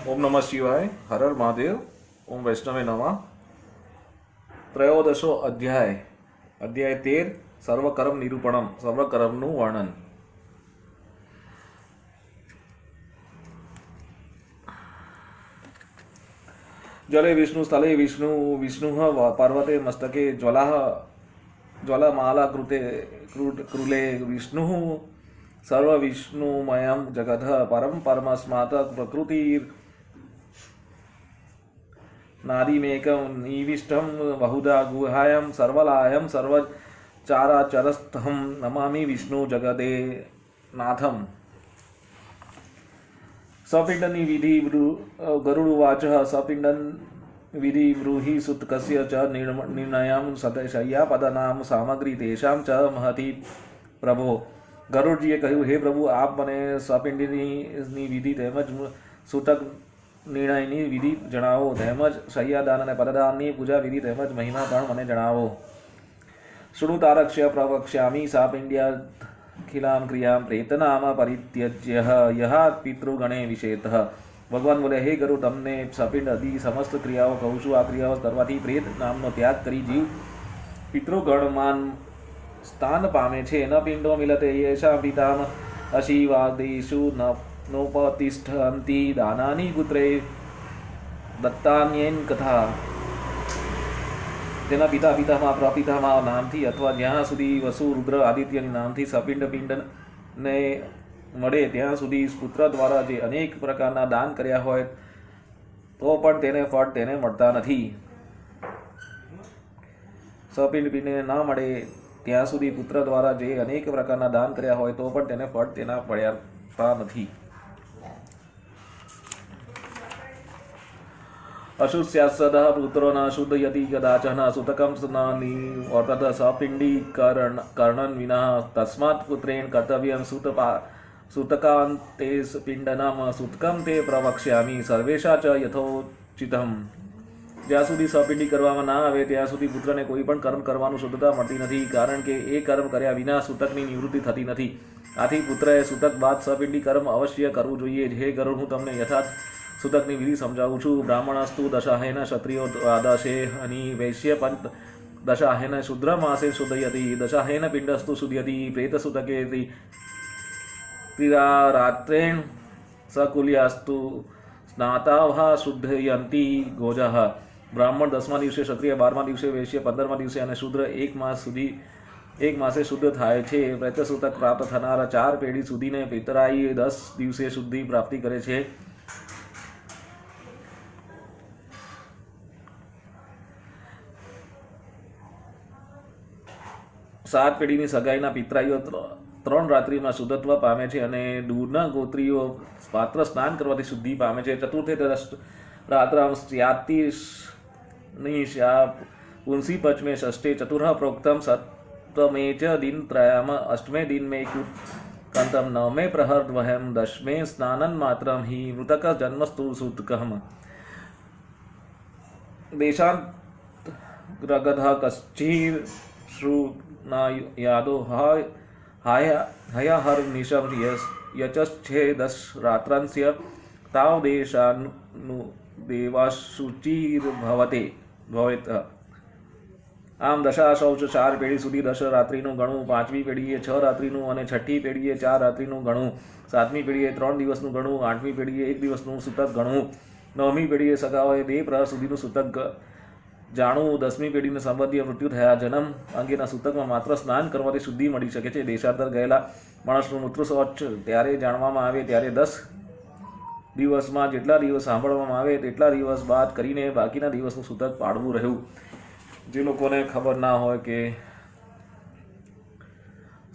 ओम नमः शिवाय। हर हर महादेव। ओम वैष्णवे नमः। त्रयोदशो अध्याय अध्याय 13 सर्वकर्म निरूपणम सर्वकर्मનું વર્ણન। जले विष्णु स्थले विष्णु विष्णुः पर्वते मस्तके ज्वलमाला कृते क्रूले विष्णुः सर्वविष्णुमयं जगतः परं परमस्मात् प्रकृतिर्नादीमेकं निविष्टं बहुधा गुहायं सर्वलायं सर्वचाराचरस्थं नमामि विष्णु जगदे नाथम्। सपिंडनी विधि गरुडुवाच सपिंडन विधि ब्रूहि सुतकस्य च निर्णयं शय्यापदनां सामग्री तेषां च महति प्रभो। ગરુડજીએ કહ્યું, હે પ્રભુ, આપ મને સપિંડીની વિધિ તેમજ સૂતક નિર્ણયની વિધિ જણાવો, તેમજ શય્યાદાન અને પદદાનની પૂજા વિધિ તેમજ મહિમા પણ મને જણાવો। શૃણુતારક્ષ્ય પ્રવક્ષ્યામિ સાપિંડ્યાખિલાં ક્રિયાં પ્રેતનામ પરિત્યજ્ય યહ પિતૃગણે વિશેતઃ। ભગવાન બોલે, હે ગરુડ, તમને સપિંડ આદિ સમસ્ત ક્રિયાઓ કહું છું। આ ક્રિયાઓ કરવાથી પ્રેત નામનો ત્યાગ કરી જીવ પિતૃગણમાન स्थान पामे छे। न पिंडो मिलते येषां पिताम अशीवादेषु नोपतिष्ठन्ति दानानि पुत्रे दत्तान्येन कथा। तेना पिता पितामह प्रपितामह नामथी अथवा ज्यां सुधी वसु रुद्र आदित्यनी नामथी सपिंड पिंडने મળે ત્યાં સુધી પુત્ર દ્વારા જે અનેક પ્રકારના દાન કર્યા હોય તો પણ તેને ફળ તેને મળતા નથી। સપિંડ પિંડને ન મળે ત્યાં સુધી પુત્ર દ્વારા જે અનેક પ્રકારના દાન કર્યા હોય તો પણ તેને ફળ તેના મળ્યા નથી। અશુષ્યાસદઃ પુત્રો ન શુદ્ધયતિ કદાચન સુતકં ન નિવર્તત સપિંડીકર્ણન વિના તસ્માत् પુત્રેણ કર્તવ્યં સુતકાન્તે પિંડનમ સુતકં તે પ્રવક્ષ્યામિ સર્વેષા ચ યથોચિતમ। જ્યાં સુધી સપિંડી કરવામાં ના આવે ત્યાં સુધી પુત્રને કોઈ પણ કર્મ કરવાનું શુદ્ધતા મળતી નથી, કારણ કે એ કર્મ કર્યા વિના સૂતકની નિવૃત્તિ થતી નથી। આથી પુત્રએ સૂતક બાદ સપિંડી કર્મ અવશ્ય કરવું જોઈએ। હે ગરુડ, હું તમને યથાર્થ સૂતકની વિધિ સમજાવું છું। બ્રાહ્મણસ્તુ દશાહેન ક્ષત્રિયો દ્વાદશેહની વૈશ્ય પંચ દશાહેન શુદ્રમાસે શુદ્ધયતિ દશાહેન પિંડસ્તુ શુદ્ધયતિ પ્રેતસૂતકે ત્રિરાત્રેણ સકુલ્યાસ્તુ સ્નાતાવહા શુદ્ધયંતિ ગોજઃ। બ્રાહ્મણ 10મા દિવસે, ક્ષત્રિય 12મા દિવસે, વૈશ્ય 15મા દિવસે અને શુદ્ર એક માસે શુદ્ધ થાય છે। પ્રેતસૂતક પ્રાપ્ત થનારા 4 પેઢી સુધીને પિતરાઈ 10 દિવસે શુદ્ધિ પ્રાપ્તિ કરે છે। 7 પેઢીની સગાઈના પિતરાઈઓ 3 રાત્રિમાં શુદ્ધત્વ પામે છે અને દૂરના ગોત્રીઓ પાત્ર સ્નાન કરવાથી શુદ્ધિ પામે છે। ચતુર્થે રાત્રામ पुंसी पच में षष्ठे चतुर्थ प्रोक्तम सप्तमे च दिन त्रयाम अष्टमे दिन में कंतम नवमे प्रहर द्वयम दशमे स्नानन मात्रम ही मृतक जन्मस्तु सूतकम्। देशांत ग्रगध कश्चिर श्रुना यादो हयहर निशम यचच्छे 10 रात्रांस्य ताव देशानु देवाशुचिर्भवते ભવેત। આમ દશા શૌચ 4 પેઢી સુધી 10 રાત્રિનું ગણું, 5મી પેઢીએ 6 રાત્રિનું અને 6ઠ્ઠી પેઢીએ 4 રાત્રિનું ગણું, 7મી પેઢીએ 3 દિવસનું ગણું, 8મી પેઢીએ 1 દિવસનું સૂતક ગણું, 9મી પેઢીએ સગાઓએ 2 પ્રહર સુધીનું સૂતક જાણવું, 10મી પેઢીને સંબંધીય મૃત્યુ થયા જન્મ અંગેના સૂતકમાં માત્ર સ્નાન કરવાથી શુદ્ધિ મળી શકે છે। દેશાંતર ગયેલા માણસનું મૃત્યુ શૌચ ત્યારે જાણવામાં આવે ત્યારે 10 દિવસમાં જેટલા દિવસ સાંભળવામાં આવે તેટલા દિવસ બાદ કરીને બાકીના દિવસનું સૂતક પાડવું રહ્યું। જે લોકોને ખબર ના હોય કે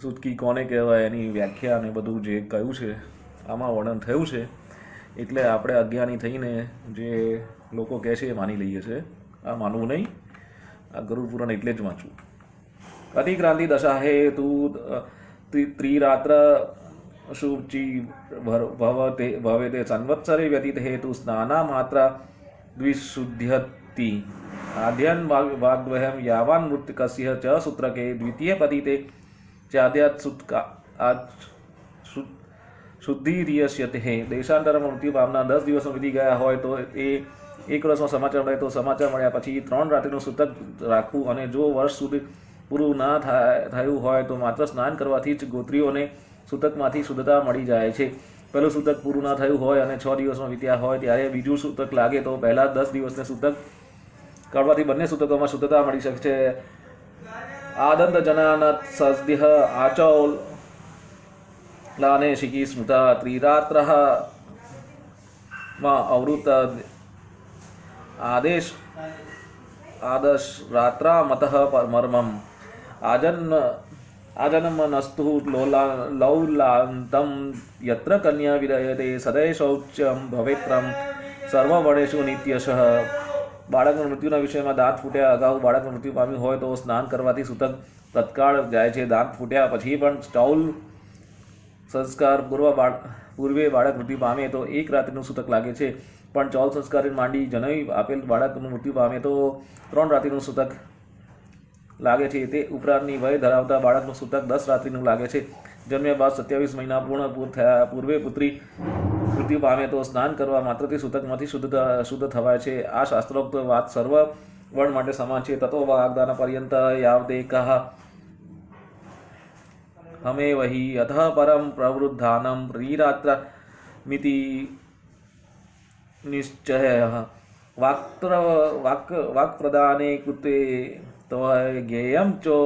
સૂતકી કોને કહેવાય એની વ્યાખ્યા અને બધું જે કહ્યું છે આમાં વર્ણન થયું છે, એટલે આપણે અજ્ઞાની થઈને જે લોકો કહે છે એ માની લઈએ છીએ। આ માનવું નહીં, આ ગરુડ પુરાણ એટલે જ વાંચવું। અતિક્રાંતિ દશા હે તું ત્રિરાત્ર शुचि भवते संवत्सरे व्यतीत हेतु स्नाना मात्रा द्विशुद्ध्यति आद्यन वाग्वहम यावान मृत्तिकस्य च सूत्रके द्वितीय पतिते चाद्यात् શુદ્ધિરિયસ્યતે. દેશાંતરમાં મૃત્યુ પામનાર 10 દિવસો વીતી ગયા હોય તો એ 1 વર્ષમાં સમાચાર મળે તો સમાચાર મળ્યા પછી 3 રાત્રિનું સૂતક રાખવું, અને જો વર્ષ સુધી પૂરું ના થયું હોય તો માત્ર સ્નાન કરવાથી જ ગોત્રીઓને સૂતકમાંથી શુદ્ધતા મળી જાય છે. પહેલું સૂતક પૂરું ના થયું હોય અને 6 દિવસમાં વીત્યા હોય ત્યારે બીજું સૂતક લાગે તો પહેલા 10 દિવસને સૂતક કાઢવાથી બંને સૂતકોમાં શુદ્ધતા મળી શકે છે. આદંત જનાનત સદ્ય આચૌલ લાને શિકી સ્મૃતા ત્રિરાત્ર માં અવૃત આદેશ રાત્રા મત મર્મમ આજન્મ નસ્તુ લૌલાંતમ યત્ર કન્યા વિરયતે સદય શૌચમ ભવેત્રમ સર્વવણેષુ નિત્યશઃ. બાળકના મૃત્યુના વિષયમાં દાંત ફૂટ્યા અગાઉ બાળકનું મૃત્યુ પામ્યું હોય તો સ્નાન કરવાથી સૂતક તત્કાળ જાય છે. દાંત ફૂટ્યા પછી પણ ચૌલ સંસ્કાર પૂર્વે બાળક મૃત્યુ પામે તો 1 રાત્રિનું સૂતક લાગે છે, પણ ચૌલ સંસ્કાર માંડી જનોઈ આપેલ બાળકનું મૃત્યુ પામે તો 3 રાત્રિનું સૂતક લાગે છે. તે ઉપરાંતની વય ધરાવતા બાળકનું સૂતક 10 રાત્રિનું લાગે છે. જન્મ્યા બાદ 27 મહિના પૂર્ણ થયા પૂર્વે પુત્રી મૃત્યુ પામે તો સ્નાન કરવા માત્રથી સૂતકમાંથી શુદ્ધ થવાય છે. આ શાસ્ત્રોક્ત વાત સર્વ વર્ણ માટે સમાન છે. તતો વાગ્દાન પર્યંત યાવદેકઃ હમે વહી અતઃ પરમ પ્રવૃદ્ધાનમ ત્રિરાત્રમિતિ નિશ્ચયઃ વાક્પ્રદાને કૃતે જ્ઞેયં ચો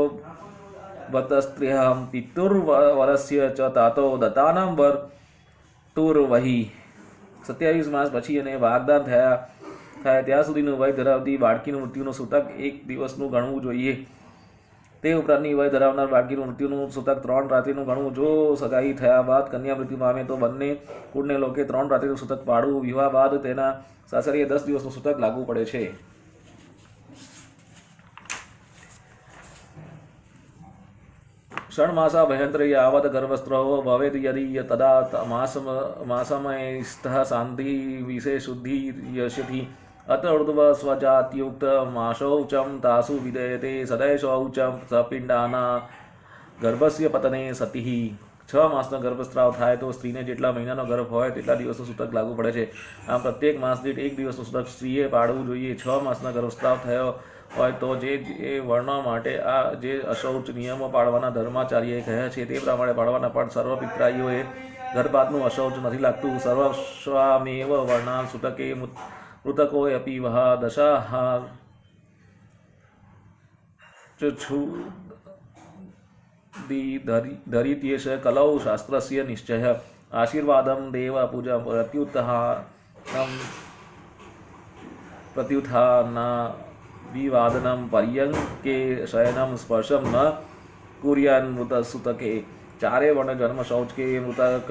બતસ્ત્રિયઃ પિતુર્વરસ્ય ચ તાતો દત્તાનાં વર્તુર્વહી. 27 માસ પછી અને વાગદાન થાય ત્યાં સુધીનું વય ધરાવતી બાળકીનું મૃત્યુનું સૂતક 1 દિવસનું ગણવું જોઈએ. તે ઉપરાંતની વય ધરાવનાર બાળકીનું મૃત્યુનું સૂતક 3 રાત્રિનું ગણવું. જો સગાઈ થયા બાદ કન્યા મૃત્યુ પામે તો બંને કુળને લોકે 3 રાત્રિનું સૂતક પાડવું. વિવાહ બાદ તેના સાસરીએ 10 દિવસનું સૂતક લાગવું પડે છે. षण्मासा भयंत्र यावत् गर्भस्त्रो भवेद् यदि तदा मासमयस्थः शान्ति विशेषुद्धि यशति अत ऊर्ध्व स्वजात्युक्त माशौचं तासु विधेयते सदैशौचं सपिंडाना ગર્ભસ્ય પતને સતી. 6 માસનો ગર્ભસ્રાવ થાય તો સ્ત્રીને જેટલા મહિનાનો ગર્ભ હોય તેટલા દિવસનું સૂતક લાગુ પડે છે. આમ પ્રત્યેક માસ દીઠ 1 દિવસનું સૂતક સ્ત્રીએ પાડવું જોઈએ. 6 માસનો ગર્ભસ્રાવ થયો હોય તો જે વર્ણો માટે આ જે અશૌચ નિયમો પાળવાના ધર્માચાર્યએ કહ્યા છે તે પ્રમાણે પાળવાના, પણ સર્વ પિતરાઈઓએ ગર્ભપાતનું અશૌચ નથી લાગતું. સર્વસ્વામેવ વર્ણાન સૂતકે મૃતકો અપી વહા દશાહ ધરિત્યેશ કલૌ શાસ્ત્રસ્ય નિશ્ચય. આશીર્વાદમ દેવ પૂજા પ્રત્યુત્થાના વિવાદનમ પર્યંકે શયનમ સ્પર્શમ ન કુર્યાન મૃત સૂતકે. 4 વર્ણ જન્મ શૌચ કે મૃતક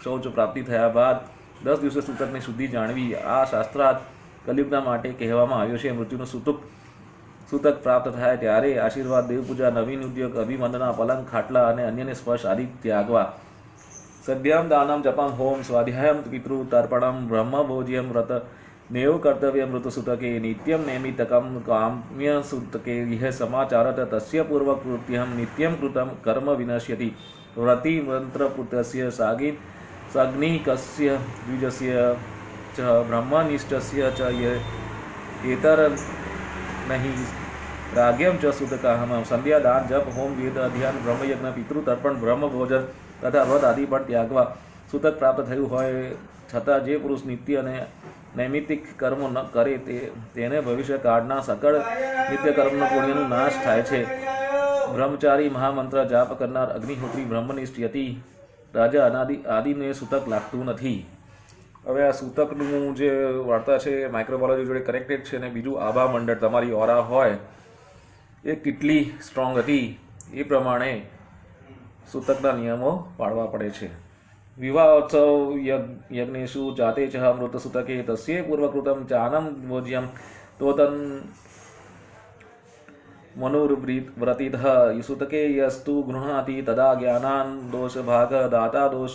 શૌચ પ્રાપ્તિ થયા બાદ 10 દિવસે સૂતકની શુદ્ધિ જાણવી. આ શાસ્ત્રાર્થ કલયુગના માટે કહેવામાં આવ્યો છે. મૃત્યુનું સૂતક પ્રાપ્ત થાય ત્યારે આશીર્વાદ, દેવપૂજા, નવીન ઉદ્યોગ, અભિવંદના, પલંગ, ખાટલા અને અન્યને સ્પર્શ આદિ ત્યાગવા. સદ્યામ દાનમ જપમ હોમ સ્વાધ્યાયમ પિતૃ તર્પણમ બ્રહ્મભોજ્યમ વ્રત નેવ કર્તવ્ય મૃત સૂતકે નિત્યમ નૈમિતકમ કામ્ય સૂતકે ઇહ સમાચારત તસ્ય પૂર્વકૃત્યમ નિત્યમ કૃતમ કર્મ વિનશ્યતિ. વ્રતિ મંત્રપુત્રસ્ય સાગ્નિકસ્ય દ્વિજસ્ય ચ બ્રહ્મનિષ્ઠસ્ય ચ એતર નહીં રાગ્યમ ચ સૂતકાહમ. સંધ્યા, દાન, જપ, હોમ, વેદ અધ્યયન, બ્રહ્મયજ્ઞ, પિતૃ તર્પણ, બ્રહ્મભોજન તથા વ્રત આદિ પણ ત્યાગવા. સૂતક પ્રાપ્ત થયું હોય છતાં જે પુરુષ નિત્ય અને નૈમિતિક કર્મો ન કરે તેને ભવિષ્ય કાળના સકળ નિત્ય કર્મનો પુણ્યનો નાશ થાય છે. બ્રહ્મચારી, મહામંત્ર જાપ કરનાર, અગ્નિહોત્રી, બ્રહ્મનિષ્ઠ, યતિ, રાજા આદિને સૂતક લાગતું નથી. હવે આ સૂતકનું જે વાર્તા છે માઇક્રોબાયોલોજી જોડે કનેક્ટેડ છે. અને બીજું આભા મંડળ, તમારી ઓરા હોય એ કેટલી સ્ટ્રોંગ હતી એ પ્રમાણે સૂતકના નિયમો પાળવા પડે છે. વિવાહોત્સવ યજ્ઞેશુ જાતે ચ મૃત સૂતકે તસ્ય પૂર્વકૃતમ ચાનમ ભોજ્યમ તોતન મનુર્વ્રતિત સૂતકે યસ્તુ ગૃહણાતિ તદા જ્ઞાનાન દોષ ભાગ દાતા દોષ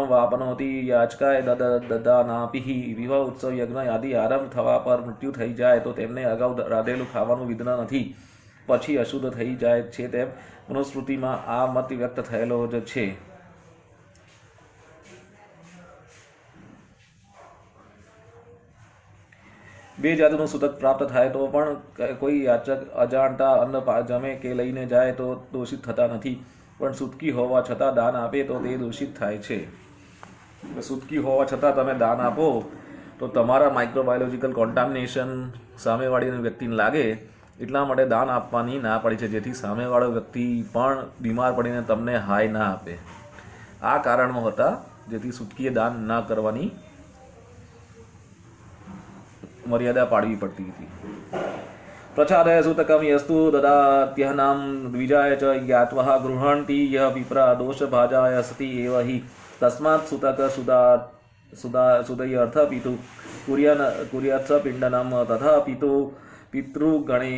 વાપનોતિ યાચકાય દદાનાપિ. વિવાહ ઉત્સવ યજ્ઞ આદિ આરંભ થવા પર મૃત્યુ થઈ જાય તો તેમને અગાઉ રાધેલું ખાવાનું વિઘ્ન નથી, પછી અશુદ્ધ થઈ જાય છે તેમ મનુસ્મૃતિમાં આ મત વ્યક્ત થયેલો જ છે. બે જાતનું સૂતક પ્રાપ્ત થાય તો પણ કોઈ યાચક અજાણતા અન્ન જમે કે લઈને જાય તો દોષિત થતા નથી, પણ સૂતકી હોવા છતાં દાન આપે તો તે દોષિત થાય છે. સૂતકી હોવા છતાં તમે દાન આપો તો તમારા માઇક્રોબાયોલોજીકલ કોન્ટામિનેશન સામેવાળી વ્યક્તિને લાગે, એટલા માટે દાન આપવાની ના પડી છે, જેથી સામેવાળો વ્યક્તિ પણ બીમાર પડીને તમને હાય ના આપે. આ કારણો હતા જેથી સૂતકીએ દાન ના કરવાની મર્યાદા પાડવી પડતી હતી. પ્રચારય સૂતકમ યસ્તુ દદાત્યહનામ દ્વિજાય ચ જ્ઞાત્વઃ ગૃહણતિ યઃ વિપ્રા દોષભાજાય સતિ એવ હિ તસ્માत् સૂતક સુદય અર્થ પિતુ કુર્યાત્સ પિંડનમ તથા પિતુ પિતૃગણે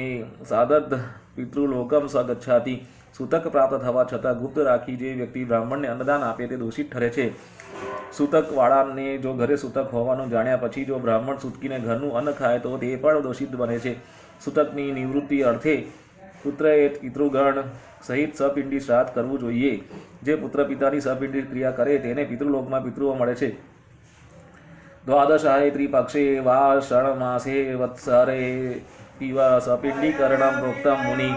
સાદદ પિતૃલોકમ સ ગચ્છાતિ. સૂતક પ્રાપ્ત થવા છતાં ગુપ્ત રાખી જે વ્યક્તિ બ્રાહ્મણને અન્નદાન આપે તે દોષિત ઠરે છે. સૂતકવાળાને જો ઘરે સૂતક હોવાનું જાણ્યા પછી જો બ્રાહ્મણ સૂતકીને ઘરનું અન્ન ખાય તો તે પણ દોષિત બને છે. સૂતકની નિવૃત્તિ અર્થે પુત્રએ પિતૃગણ સહિત સપિંડી શ્રાદ્ધ કરવું જોઈએ. જે પુત્ર પિતાની સપિંડી ક્રિયા કરે તેને પિતૃલોકમાં પિતૃઓ મળે છે. દ્વાદશાય ત્રિપક્ષે વા ષણમાસે વત્સરે પીવા સપિંડીકરણમ પ્રોક્તમ મુનિ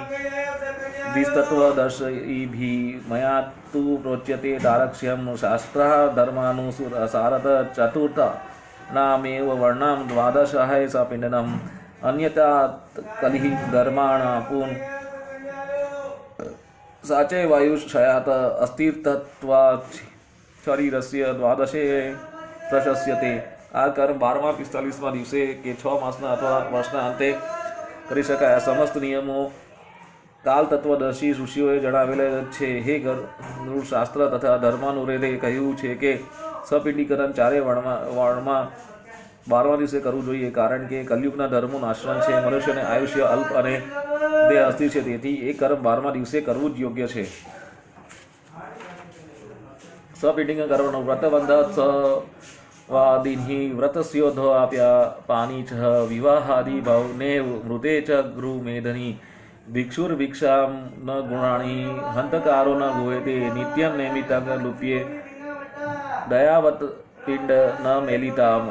દ્વિસ્તત્વદર્શિભિ મયા તુ પ્રોચ્યતે તારક્ષ્યમ શાસ્ત્ર ધર્માનુસારત ચતુર્થ નામેવ વર્ણમ દ્વાદશાય સપિંડનમ અન્યતા કલિ ધર્માણાપુન સાચે વાયુષયાત અસ્થિરતત્વાत् શરીરસ્ય દ્વાદશે પ્રશસ્યતે. આ કર્મ 12મા 45મા દિવસે કે 6 માસના અથવા વર્ષના અંતે કરી શકાય. સમસ્ત નિયમો કાલ તત્વદર્શી ઋષિઓએ જણાવેલા છે. હે શાસ્ત્ર તથા ધર્માનુરેધે કહ્યું છે કે સપિંડીકરણ ચારે વર્ણમાં 12મા દિવસે કરવું જોઈએ, કારણ કે કલયુગના ધર્મોનું આશ્રમ છે. મનુષ્યને આયુષ્ય અલ્પ અને દેહ અસ્થિર છે, તેથી એ કર્મ 12મા દિવસે કરવું જ યોગ્ય છે. સપિંડીકરણ કરવાનું વ્રતબંધ વાદિનિ વ્રતસ્યોધ આપ્યા પાની ચ વિવાહાદિ ભાવને મૃતે ચ ગૃહમેધની ભિક્ષુર્ભિક્ષામ ન ગુણાણી હંતકારો ન ગોયતે નિત્યમ નૈમિતંગ લુપ્યે દયાવત પિંડ ન મેલિતામ.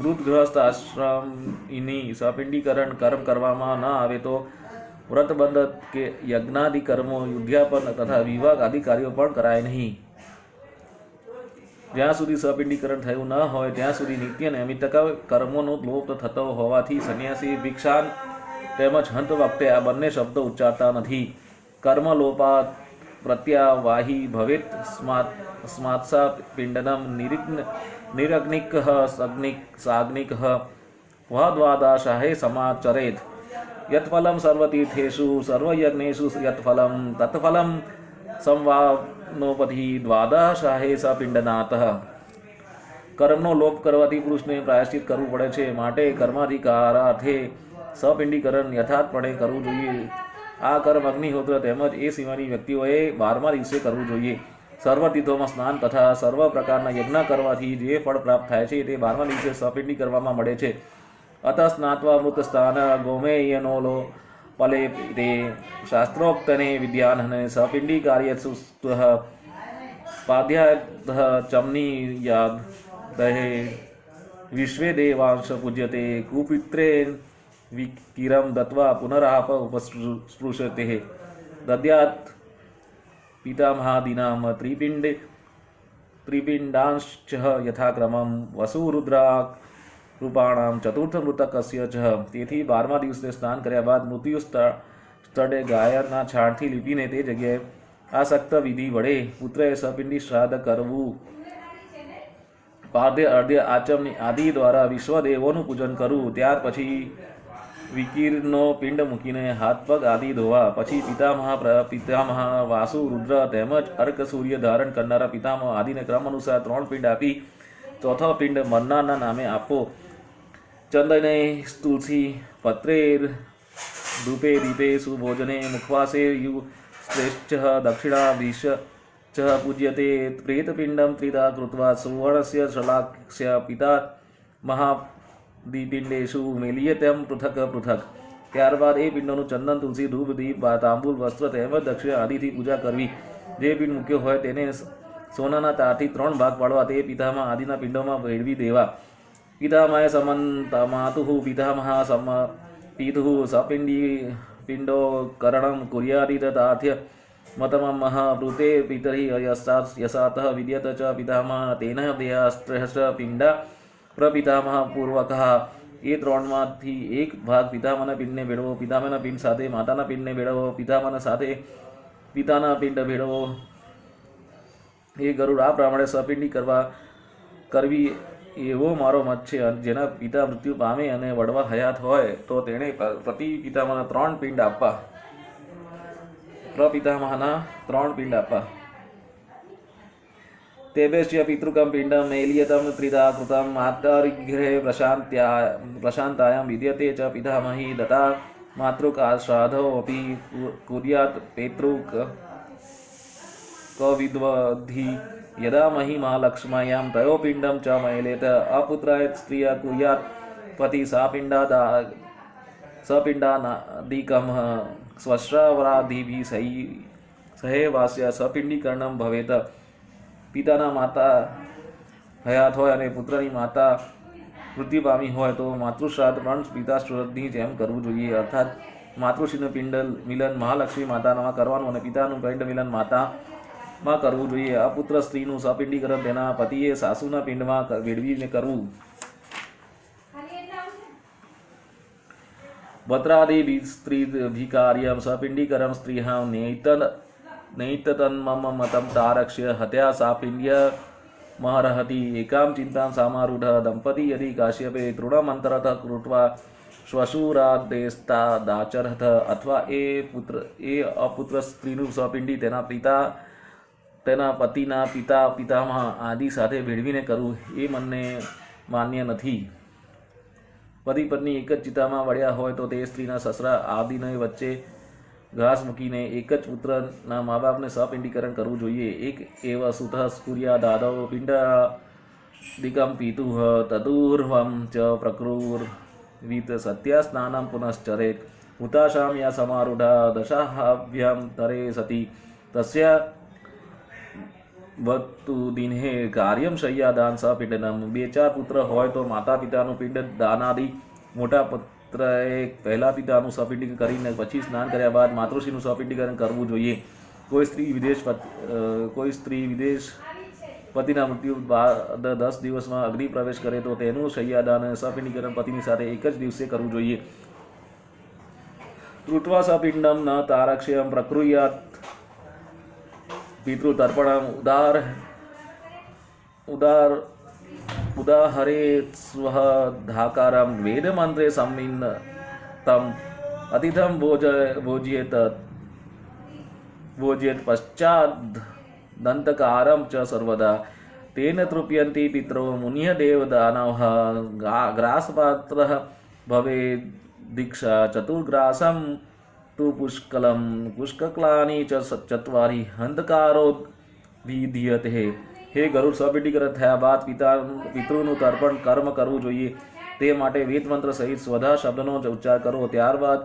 મૃત ગૃહસ્થ આશ્રમની સપિંડીકરણ કર્મ કરવામાં ન આવે તો વ્રતબંધ કે યજ્ઞાદિ કર્મો, યુદ્ધાપન તથા વિવાહ આદિ કાર્યો પણ કરાય નહીં. જ્યાં સુધી સપિંડીકરણ થયું ન હોય ત્યાં સુધી નિત્ય નૈમિત્તિક કર્મોનો લોપ થતો હોવાથી સંન્યાસી ભિક્ષાન તેમજ હંત વખતે આ બંને શબ્દો ઉચ્ચારતા નથી. કર્મલોપાત પ્રત્યાવાહી ભવેત સ્માત્સા પિંડનમ નિરગ્નિક સાગ્નિક વહદ્વાદાશાહે સમાચરેત. યત્ફલમ સર્વતીર્થેષુ સર્વયજ્ઞેષુ યત્ફલમ તત્ફલમ સંવાનોપધિ દ્વાદશાહે સપિંડનાથ. કર્મનો લોપ કરવાથી પુરુષને પ્રાયશ્ચિત કરવું પડે છે, માટે કર્માધિકારાર્થે સપિંડીકરણ યથાર્થપણે કરવું જોઈએ. આ કર્મ અગ્નિહોત્ર તેમજ એ સિવાયની વ્યક્તિઓએ 12મા દિવસે કરવું જોઈએ. સર્વ તીર્થોમાં સ્નાન તથા સર્વ પ્રકારના યજ્ઞ કરવાથી જે ફળ પ્રાપ્ત થાય છે તે 12મા દિવસે સપિંડી કરવામાં મળે છે. અત સ્નાત્વા મૃત સ્થાન ગોમેયનોલો પલે તે શાસ્ત્રોક્તને વિદ્યાનહને સપિંડી કાર્યસુ પાદ્યાય ચમની યાદ દહે વિશ્વે દેવાંશ પૂજ્યતે કુપિત્રે વિકિરમ દત્વા પુનરાપ ઉપસ્પૃશતે દદ્યાત પિતામહાદીનામ ત્રિપિંડાંશ્ચ યથાક્રમમ વસુરુદ્રાક રૂપાણામ ચતુર્થ મૃતકસ્ય ચ. તેથી 12મા દિવસે સ્નાન કર્યા બાદ મૃત્યુ સ્થળે ગાયના છાણથી લીપીને તે જગ્યાએ આસક્ત વિધિ વડે પુત્રએ સપિંડી શ્રાદ્ધ કરવું. પાદ્ય અર્ધ્ય આચમની આદિ દ્વારા વિશ્વદેવોનું પૂજન કરવું. ત્યાર પછી વિકીરનો પિંડ મૂકીને હાથ પગ આદિ ધોવા. પછી પિતામહ વાસુ રુદ્ર તેમજ અર્ક સૂર્ય ધારણ કરનારા પિતામહ આદિને ક્રમ અનુસાર 3 પિંડ આપી ચોથો પિંડ મરનારના નામે આપો. ચંદને તુલસી પત્રેર ધૂપે દીપે સુભોજને મુખવાસે શ્રેષ્ઠ દક્ષિણાભીશ ચ પૂજ્યતે. પ્રેતપિંડમ ત્રિધા કૃત્વા સુવર્ણસ્ય શલાક્ષ્ય પિતા મહાદિપિંડેષુ મેલિયેતમ પૃથક પૃથક. ત્યારબાદ એ પિંડોનું ચંદન, તુલસી, ધૂપ, દીપ, તાંબુલ, વસ્ત્ર તેમજ દક્ષિણ આદિથી પૂજા કરવી. જે પિંડ મૂક્યો હોય તેને સોનાના તારથી 3 ભાગ પાડવા તે પિતામાં આદિના પિંડોમાં ભેળવી દેવા. पितामह समन्त मातुः पितामह सम पितुः सपिण्डी पिण्डो करणं कुर्यादिदतार्थ्य मतमः वृते पितरि यशातः विद्यत च पितामह तेन देहास्त्रस्य पिण्डा प्रपितामह पूर्वकः એ ત્રણમાંથી એક ભાગ પિતામાના પિંડને ભેળવો, પિતામાના પિંડ સાથે માતાના પિંડને ભેળવો, પિતામાના સાથે પિતાના પિંડ ભેળવો. એ ગરુડ આ પ્રમાણે સપિંડી કરવી એવો મારો મત છે. જેના પિતા મૃત્યુ પામે અને વડવા હયાત હોય તો તેણે પ્રતિ પિતામાના 3 પિંડ આપવા. પ્રપિતામહના 3 પિંડ આપવા. तेभ्यश्च पितृकं पिण्डं मेलियतं त्रिधा कृतं मातर्गृहे प्रशान्तायां विद्यते च पितामही दत्ता मातृकाश्राद्धोऽपि कुर्यात् पितृकविद्वद्धि यदा महिमालक्ष्म्यां तयोपिण्डं च मेलेत अपुत्राय स्त्रिया कुर्यात् पति सपिण्डानादिकं स्वश्रावरादिभिः सहेवास्य सपिण्डीकरणं भवेत्. પિતાના માતા હયાત હોય અને પુત્રની માતા મૃત્યુ પામી હોય તો માતૃશ્રાદ્ધ પણ પિતાશ્રાદ્ધની જેમ કરવું જોઈએ. અર્થાત માતૃશ્રીનું પિંડ મિલન મહાલક્ષ્મી માતામાં કરવાનું અને પિતાનું પિંડ મિલન માતામાં કરવું જોઈએ. અપુત્ર સ્ત્રીનું સપિંડીકરણ તેના પતિએ સાસુના પિંડમાં ભેળવીને કરવું. ભત્રાદિ સ્ત્રી ભિકાર્યમ સપિંડીકરમ સ્ત્રીહાં नैतन्मम मतं तारक्ष्य हत्या सापिण्य महरहति एकां चिन्तां समारूढ दंपती यदि काश्यपे तृणमन्तरतः कृत्वा श्वशुरादेस्तादाचरथ अथवा ए अपुत्र स्त्रीનું સપિંડી તેના પતિના પિતા પિતામહ આદિ સાથે ભેળવીને કરવું એ મને માન્ય નથી. પતિ પત્ની એક જ ચિતામાં વળ્યા હોય તો તે સ્ત્રીના સસરા આદિને વચ્ચે ઘાસ મૂકીને એક જ પુત્રના મા બાપને સપિંડીકરણ કરવું જોઈએ. એક એવ સુતઃ સ્કુર્યા દાદવ પિંડાદિકં પિતુઃ તદુર્વં ચ પ્રકૃર્વિત સત્યા સ્નાનં પુનશ્ચરેત હુતાશામ યા સમારૂઢા દશાભ્યામ તરે સતી તસ્યા વત્તુ દિને કાર્યમ શય્યાદાન સપિંડનમ. 2-4 પુત્ર હોય તો માતા પિતાનું પિંડ દાનાદિ, મોટા પુત્રએ પહેલા પિતાનું સપિંડીકરણ કરીને પછી સ્નાન કર્યા બાદ માતૃશ્રીનું સપિંડીકરણ કરવું જોઈએ. કોઈ સ્ત્રી વિદેશ પતિના મૃત્યુ બાદ 10 દિવસમાં અગ્નિ પ્રવેશ કરે તો તેનું શય્યાદાન અને સપિંડીકરણ પતિની સાથે એક જ દિવસે કરવું જોઈએ. કૃત્વા સપિંડમ ન તારક્ષ્યમ પ્રકૃયાત પિતૃતર્પણમ ઉદાહરેત સ્વઃ ધાકારમ વેદમંત્રે સંવિન્નતમ અતિથમ ભોજયેત પશ્ચાદ દંતકારમ ચ સર્વદા તેન તૃપ્યન્તિ પિત્રો મુનિય દેવદાનવઃ ગ્રાસપાત્રઃ ભવે દીક્ષા ચતુર્ગ્રાસમ તુ પુષ્કલમ પુષ્કલાની ચ ચત્વારી હંતકારો વિધીયતે. હે ગરુડ, સપિંડીકરણ થયા બાદ પિતૃનું તર્પણ કર્મ કરવું જોઈએ. તે માટે વેદમંત્ર સહિત સ્વધા શબ્દનો ઉચ્ચાર કરો. ત્યારબાદ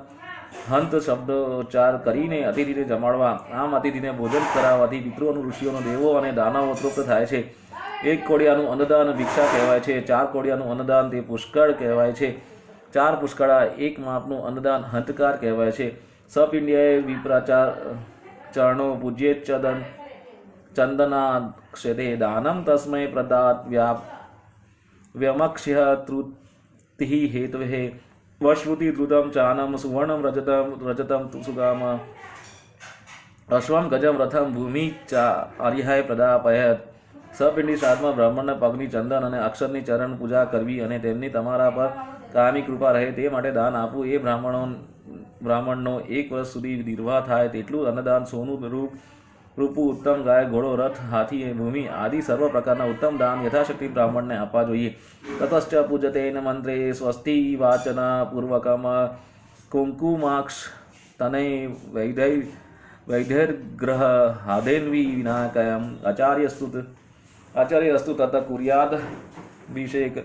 હંત શબ્દ ઉચ્ચાર કરીને અતિથિને જમાડવા. આમ અતિથિને ભોજન કરાવવાથી પિતૃઓનું, ઋષિઓનો, દેવો અને દાનવો તૃપ્ત થાય છે. 1 કોડિયાનું અન્નદાન ભિક્ષા કહેવાય છે. 4 કોડિયાનું અન્નદાન તે પુષ્કળ કહેવાય છે. 4 પુષ્કળા 1 માપનું અન્નદાન હંતકાર કહેવાય છે. સપિંડ્યાય વિપ્રાચાર ચરણો પૂજ્યેત ચંદનાક્ષતે દાનમ તસ્મૈ પ્રદાત વ્યમક્ષ્ય તૃતિઃ હેતવે વશ્રુતિ ધૃતમ ચાનમ સુવર્ણમ રજતમ સુગામ અશ્વમ ગજમ રથમ ભૂમિ ચા આર્યાય પ્રદાપયત. સપિંડી શ્રાદ્ધમાં બ્રાહ્મણના પગની ચંદન અને અક્ષરની ચરણ પૂજા કરવી અને તેમની તમારા પર કાયમી કૃપા રહે તે માટે દાન આપવું. એ બ્રાહ્મણનો 1 વર્ષ સુધી નિર્વાહ થાય તેટલું અન્નદાન, સોનું, રૂપું, ઉત્તમ ગાય, ઘોડો, રથ, હાથી, ભૂમિ આદિ સર્વ પ્રકારના ઉત્તમ દાન યથાશક્તિ બ્રાહ્મણને આપવા જોઈએ. તતશ્ચ પૂજતેન મંત્રે સ્વસ્તિ વાચના પૂર્વકમ કુંકુમાક્ષ તનય વૈધૈર્ગ્રહ હાદેન્વી વિનાયકમ આચાર્યસ્તુ તત કુર્યાદભિષેક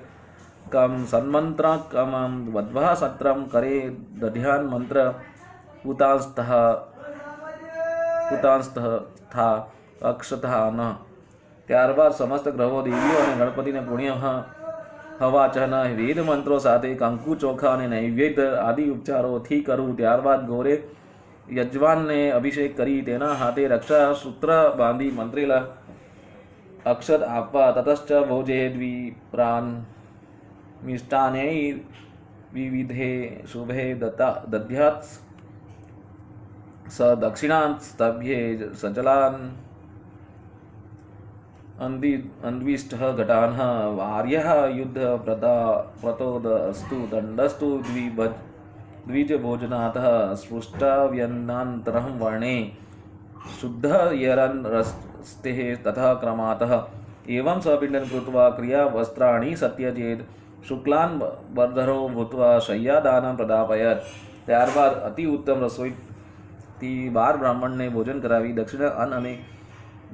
કમ સન્મંત્રકમ વદ્વા સત્રમ કરે દધ્યાન મંત્ર પુતાંસ્તથા અક્ષથા ન. ત્યારબાદ સમસ્ત ગ્રહો, દેવીઓ અને ગણપતિને પુણ્ય હવાચન વેદ મંત્રો સાથે કંકુ ચોખા અને નૈવેદ્ય આદિ ઉપચારોથી કરવું. ત્યારબાદ ઘોરે યજમાનને અભિષેક કરી તેના હાથે રક્ષા સૂત્ર બાંધી મંત્રેલા અક્ષત આપવા. તતશ્ચ ભોજે દ્વિપ્રાન મિષ્ટાને વિવિધે શુભે દધ્યાત સ દક્ષિણાસ્તભ્યે સચલાન अन्विष्ट घटान वार्य युद्ध प्रतोदस्तु दंडस्तु द्विज भोजनाथ स्पृष्टव्यन्नान्तरं वर्णे शुद्ध यरन् रस्ते तथा क्रमातः एवं सपिण्डं कृत्वा क्रिया वस्त्राणि सत्यजेत शुक्लान् वर्धरो भूत्वा शय्यादानं प्रदापयत्. ત્યારબાદ અતિ ઉત્તમ રસોઈથી 12 બ્રાહ્મણને ભોજન કરાવી દક્ષિણા અન્ન અને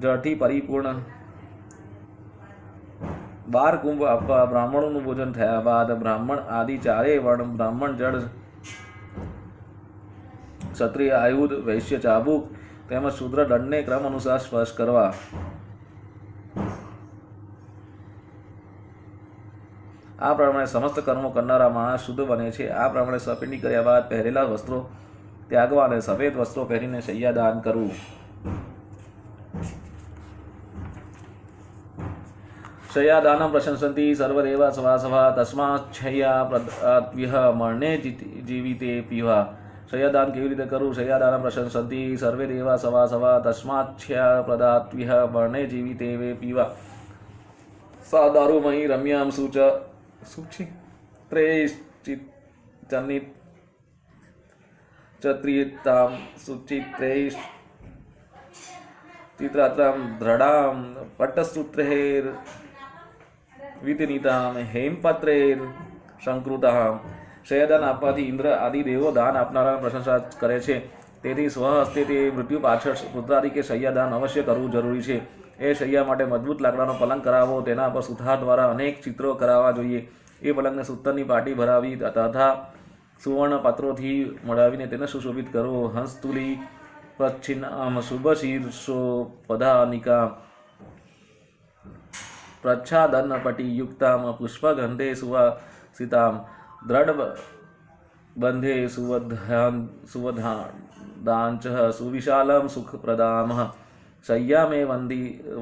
જળથી પરિપૂર્ણ 12 કુંભ આપવા. બ્રાહ્મણોનું ભોજન થયા બાદ બ્રાહ્મણ આદિ ચારેય વર્ણ બ્રાહ્મણ જળ ક્ષત્રિય આયુધ વૈશ્ય ચાબુક તેમજ શૂદ્ર દંડને ક્રમ અનુસાર સ્પર્શ કરવા. આ પ્રમાણે સમસ્ત કર્મો કરનારા માણસ શુદ્ધ બને છે. આ પ્રમાણે સપિંડી કર્યા બાદ પહેરેલા વસ્ત્રો ત્યાગવા અને સફેદ વસ્ત્રો પહેરીને શય્યાદાન કરવું. શય્યાદાનમ પ્રશંસન્તિ સર્વદેવા સવાસવા તસ્માચ્છયા પ્રદાત્વ્યઃ મરણે જીવિતે પીવા. શય્યાદાન કેવી રીતે કરવું? શય્યાદાનમ પ્રશંસન્તિ સર્વે દેવા સવાસવા તસ્માચ્છયા પ્રદાત્વ્યઃ મરણે જીવિતે પીવા. સા દારૂમયી રમ્યામ સુચિત્રૈશ્ચિત્તનિત ચત્રિતામ સુચિત્રૈશ્ચ ચિત્રાત્રામ દ્રઢામ પટ્ટસૂત્રૈર વિતનીતામ હેમપત્રૈર સંકૃતામ. શય્યાદાન આપવાથી ઇન્દ્ર આદિ દેવો દાન આપનારા પ્રશંસા કરે છે. તેથી સ્વહસ્તે તે મૃત્યુ પાછળ પુત્રાદિ કે શય્યાદાન અવશ્ય કરવું જરૂરી છે. એ શય્યા માટે મજબૂત લાકડાનો પલંગ કરાવવો. તેના પર સુથાર દ્વારા અનેક ચિત્રો કરાવવા જોઈએ. એ પલંગને સૂતરની પાટી ભરાવી તથા સુવર્ણ પાત્રોથી મડાવીને તેને સુશોભિત કરવો. હંસતુલી પ્રચ્છિન્નામ શુભ શીર્ષો પદાનિકા પ્રચ્છાદનપટીયુક્તામ પુષ્પગંધે સુવાસિતામ દ્રઢ બંધે સુવધાદાંચ સુવિશાલમ સુખપ્રદામ શય્યામે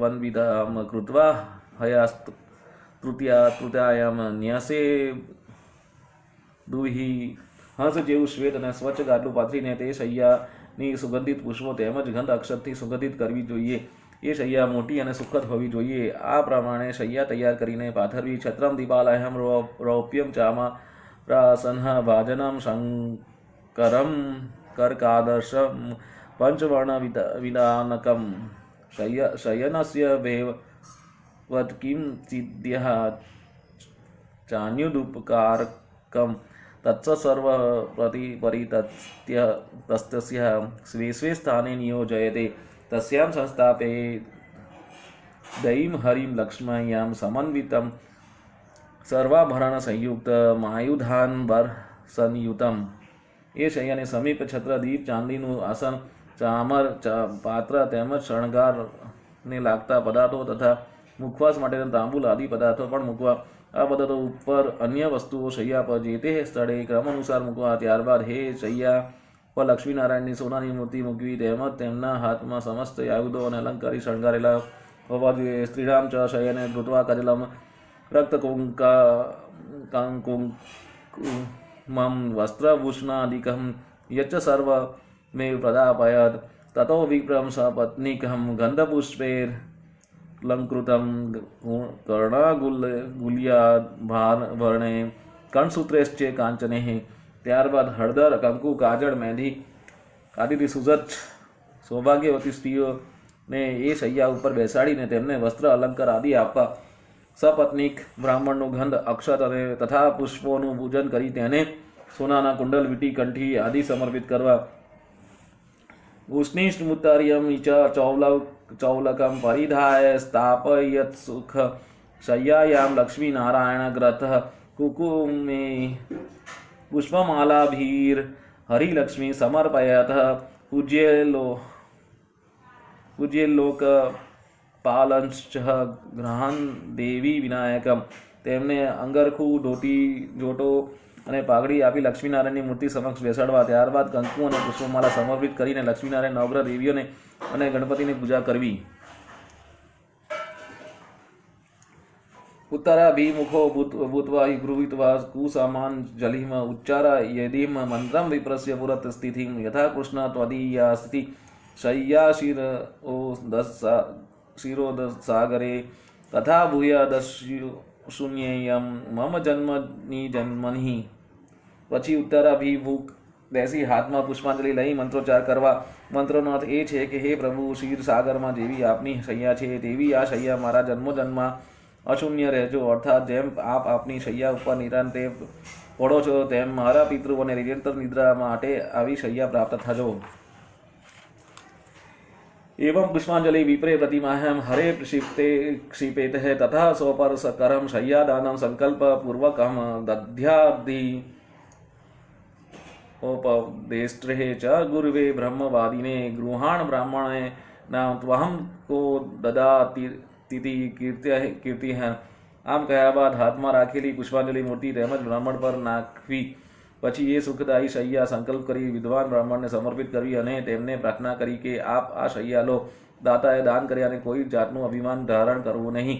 વન્વિતામ કૃત્વા હયાસ્તૃત્યાયામ ન્યસે દુહિ. હંસ જેવું શ્વેત અને સ્વચ્છ ગાદલું પાથરીને તે શય્યાની સુગંધિત પુષ્પો તેમજ ગંધ અક્ષરથી સુગંધિત કરવી જોઈએ. એ શય્યા મોટી અને સુખદ હોવી જોઈએ. આ પ્રમાણે શય્યા તૈયાર કરીને પાથરવી. છત્રમ દીપાલયમ રૌપ્યમ ચામા પ્રાસન્હ ભાજનમ શંકરમ કર્કાદર્શમ પંચવર્ણ વિદાનકમ શયનસ્ય ભેવત કિમ ચિદ્યઃ ચાન્યુદુપકારકમ તત્સ સર્વ પરિતત્ય તસ્ય સ્વે સ્વે સ્થાને નિયોજયતે તસ્યામ સંસ્થાપે દૈમ હરિમ લક્ષ્મ્યામ સમન્વિતમ સર્વાભરણ સંયુક્ત માયુધાનબર સંયુતમ. એ શય્યાને સમીપ છત્ર દીપ ચાંદીનું આસન ચામર પાત્ર તેમજ શણગારને લાગતા પદાર્થો તથા મુખવાસ માટેના તાંબુલ આદિ પદાર્થો પણ મૂકવા. આ પદાર્થો ઉપર અન્ય વસ્તુઓ શય્યા પર જે તે સ્થળે ક્રમ અનુસાર મૂકવા. ત્યારબાદ હે શય્યા પર લક્ષ્મીનારાયણની સોનાની મૂર્તિ મૂકવી. તેમજ તેમના હાથમાં સમસ્ત આયુધો અને અલંકારી શણગારેલા હોવા જોઈએ. સ્ત્રીરામ ચ શય્યને ધૃત્વા કરેલમ રક્તકુંકુમમ વસ્ત્રભૂષણાદિકમ યચ્ચ સર્વમેવ પ્રદાપયત તતો વિપ્રમ સપત્નીકમ ગંધપુષ્પેર લંકૃતમ કર્ણાગુલ્યાભારણે કર્ણસૂત્રેશ્ચે કાંચને. ત્યારબાદ હળદર કંકુ કાજળ મહેંદી આદિથી સુસજ્જ સૌભાગ્યવતી સ્ત્રીઓને એ શય્યા ઉપર બેસાડીને તેમને વસ્ત્ર અલંકાર આદિ આપવા. સપત્નીક બ્રાહ્મણનું ગંધ અક્ષત અને તથા પુષ્પોનું પૂજન કરી તેને સોનાના કુંડલ વીટી કંઠી આદિ સમર્પિત કરવા. ઉષ્ણિષ્ટમુત્તર્યમ ચ ચૌલકમ પરિધાય સ્થાપયત સુખ શય્યાયામ લક્ષ્મીનારાયણ ગ્રથ કુકુમે પુષ્પમાલાભીર હરિલક્ષ્મી સમર્પયત પૂજ્યલોક પાલંશ્ચ ગ્રહણ દેવી વિનાયકમ. તેમને અંગરખું, ધોતી, જોટો અને પાઘડી આપી લક્ષ્મીનારાયણની મૂર્તિ સમક્ષ બેસાડવા. ત્યારબાદ કંકુ અને પુષ્પમાલા સમર્પિત કરીને લક્ષ્મીનારાયણ, નવગ્રહ દેવીઓને અને ગણપતિની પૂજા કરવી. उत्तराभिमुखो भूत्वा गृहीत्वा कुसमाञ्जलिम् उच्चारयेदिं मन्त्रं विप्रस्य पुरतस्थितिं यथा कृष्ण त्वदीया स्थितिः शय्याशिरोदसागरे तथा भूयादशून्येयं मम जन्मनि जन्मनि. પછી ઉત્તરાભિમુખ બેસી હાથમાં પુષ્પાંજલિ લઈ મંત્રોચ્ચાર કરવા. મંત્રનો અર્થ એ છે કે હે પ્રભુ, ક્ષીરસાગરમાં જેવી આપની શૈયા છે તેવી આ શૈયા મારા જન્મોજન્મમાં અશૂન્ય રહેજો. અર્થાત જેમ આપ આપની શૈયા ઉપર નિરાંતે પડો છો તેમ મારા પિતૃઓને નિરંતર નિદ્રા માટે આવી શૈયા પ્રાપ્ત થજો. एवं पुष्पांजलि विप्रे प्रतिमाहं हरे क्षिपेत है तथा स्वपर सकरम शय्यादानं संकल्प पूर्वकं दध्यादि उपदेष्ट्रे च गुरुवे ब्रह्मवादिने गृहाण ब्राह्मणे नाम त्वहं को ददाति કીર્તિ હે. આમ કહ્યા બાદ હાથમાં રાખેલી પુષ્પાંજલિ મૂર્તિ તેમજ બ્રાહ્મણ પર નાખવી. પછી એ સુખદાયી શૈયા સંકલ્પ કરી વિદ્વાન બ્રાહ્મણને સમર્પિત કરવી અને તેમને પ્રાર્થના કરી કે આપ આ શૈયા લો. દાતાએ દાન કર્યા અને કોઈ જાતનું અભિમાન ધારણ કરવું નહીં.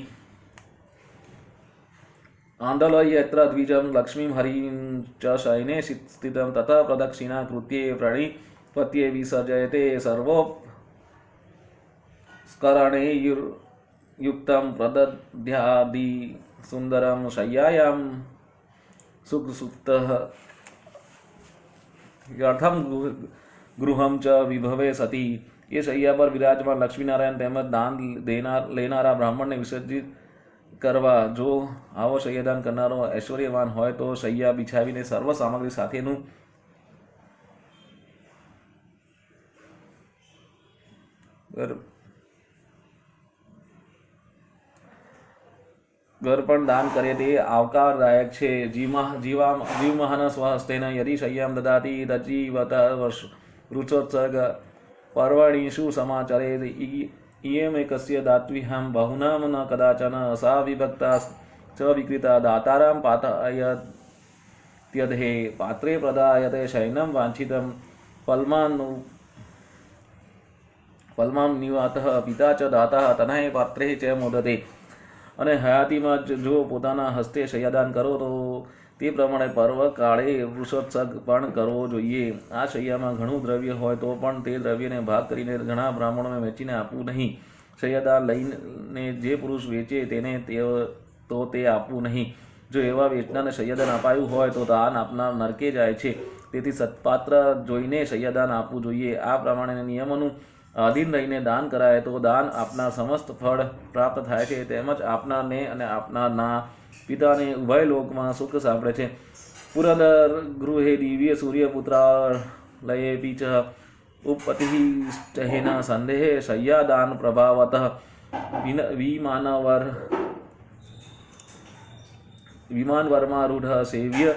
આંદોલય યત્ર દ્વિજમ લક્ષ્મીમ હરિં ચ શયને સ્થિતમ તથા પ્રદક્ષિણા કૃત્યે પ્રણિપત્યે વિસર્જયતે સર્વોપકરણે युक्तं प्रदध्यादि सुंदरं शय्यायां सुखसुप्तः यथम गृहम च विभवे सती. ये शैया पर विराजमान लक्ष्मीनारायण તેમજ દાન લેનારા બ્રાહ્મણને વિસર્જિત કરવા. જો આવો શૈયાદાન કરનારો ઐશ્વર્યવાન હોય તો શૈયા બિછાવીને સર્વ સામગ્રી સાથેનું ઘર પણ દાન કરે તે આવકારદાયક છે. જીવમહન સ્વહસ્તેન યદિ શય્યામ દદાતિ તજીવત રુચોત્સર્ગ પર્વણીષુ સમાચરેદ ઇયમેકસ્ય દાત્વિહં બહુનામ ન કદાચન सा વિભક્તા ચ વિકૃતા દાતારામ પાતયત્યધે પાત્રે પ્રદાયતે શયનમ વાંછિતમ ફલમામ નિવાતઃ પિતા ચ દાતા તનહે પાત્રે ચ મોદતે. અને હયાતીમાં જો પોતાના હસ્તે શૈયાદાન કરો તો તે પ્રમાણે પર્વ કાળે વૃષોત્સર્ગ પણ કરવો જોઈએ. આ શૈયામાં ઘણું દ્રવ્ય હોય તો પણ તે દ્રવ્યને ભાગ કરીને ઘણા બ્રાહ્મણોને વેચીને આપવું નહીં. શૈયાદાન લઈને જે પુરુષ વેચે તેને તો તે આપવું નહીં. જો એવા વેચનારને શૈયાદાન અપાયું હોય તો દાન આપનાર નરકે જાય છે. તેથી સત્પાત્ર જોઈને શૈયાદાન આપવું જોઈએ. આ પ્રમાણે નિયમોનું આધીન રહીને દાન કરાય તો દાન આપનાર સમસ્ત ફળ પ્રાપ્ત થાય છે. તેમજ આપનારને અને આપનારના પિતાને ઉભય લોકમાં સુખ સાંભળે છે. પુરંદર ગૃહે દિવ્ય સૂર્યપુત્રાલયે પીચ ઉપપતિઃ સંદેહે શય્યાદાન પ્રભાવતઃ વિમાનવર્મારૂઢ સેવ્ય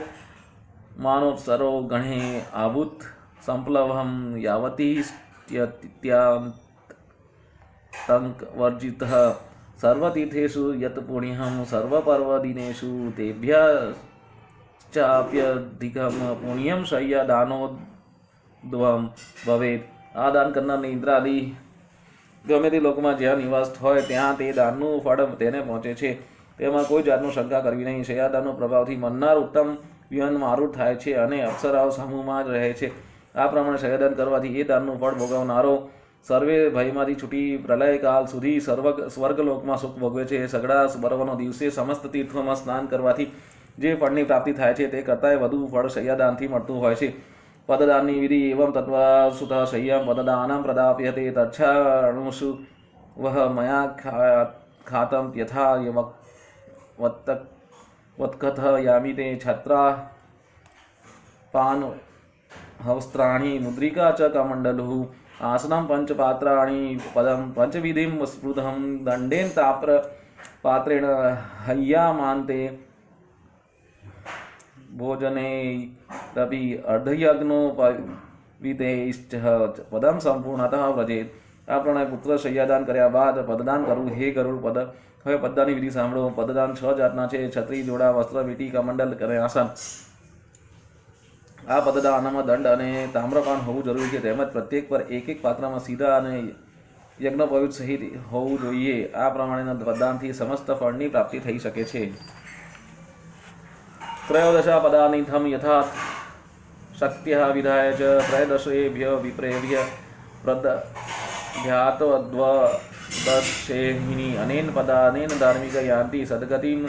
માનોત્સરો ગણે આભૂત સંપ્લવહં યાવતી वर्जितः सर्वतीर्थेषु यत् पुण्यं सर्वपर्वदिनेषु तेभ्यश्चाप्यधिकं पुण्यं शय्यादानोद्भवं भवेत्. આ દાન કરનારની ઇન્દ્રાદિ ગમે તે લોકમાં જ્યાં નિવાસ હોય ત્યાં તે દાનનું ફળ તેને પહોંચે છે. તેમાં કોઈ જાતનું શંકા કરવી નહીં. શય્યાદાનનો પ્રભાવથી મનનાર ઉત્તમ વ્યન મારૂઢ થાય છે અને અપ્સરાઓ સમૂહમાં જ રહે છે. આ પ્રમાણે શય્યાદાન કરવાથી એ દાનનું ફળ ભોગવનારો સર્વે ભયમાંથી છૂટી પ્રલયકાલ સુધી સ્વર્ગલોકમાં સુખ ભોગવે છે. સગડા પર્વનો દિવસે સમસ્ત તીર્થોમાં સ્નાન કરવાથી જે ફળની પ્રાપ્તિ થાય છે તે કરતાંય વધુ ફળ શય્યાદાનથી મળતું હોય છે. પદદાનની વિધિ એવં તત્વ સુત શય્યમ પદદાનમ પ્રદાપ્યતે તચ્છાણુષુ વહ મયા ખાતમ યથા વત્કથ યામિ તે છત્રા પાન હવસ્ત્રાણી મુદ્રિકા ચ કમંડલુઃ આસનમ પંચપાત્રાણી પદમ પંચવિધિમ સ્પૃધમ દંડેન તાપ્ર પાત્રેણ હૈયામાંતે ભોજને રવિ અર્ધયજ્ઞો વિતેશ્ચ પદમ સંપૂર્ણતઃ વ્રજેત. આ પ્રમાણે પુત્ર શય્યાદાન કર્યા બાદ પદદાન કરવું. હે ગરુડ પદ હવે પદદાનની વિધિ સાંભળો. પદદાન 6 જાતના છે: છત્રી, જોડા, વસ્ત્ર, વીંટી, કમંડલ અને આસન. આ પદદાનમાં દંડ અને તામ્રપાન હોવું જરૂરી છે, તેમજ પ્રત્યેક પર એક એક પાત્રમાં સીધા અને યજ્ઞોપવીત સહિત હોવું જોઈએ. આ પ્રમાણેના પદદાનથી સમસ્ત ફળની પ્રાપ્તિ થઈ શકે છે. ત્રયોદશા પદાની થમ યથા શક્ત્યા વિધાય ચ ત્રયોદશેભ્ય વિપ્રેભ્ય પ્રદધ્યાત્વદ્વદશેહિની અનેન પદાનેન ધાર્મિક યાન્તિ સદગતિમ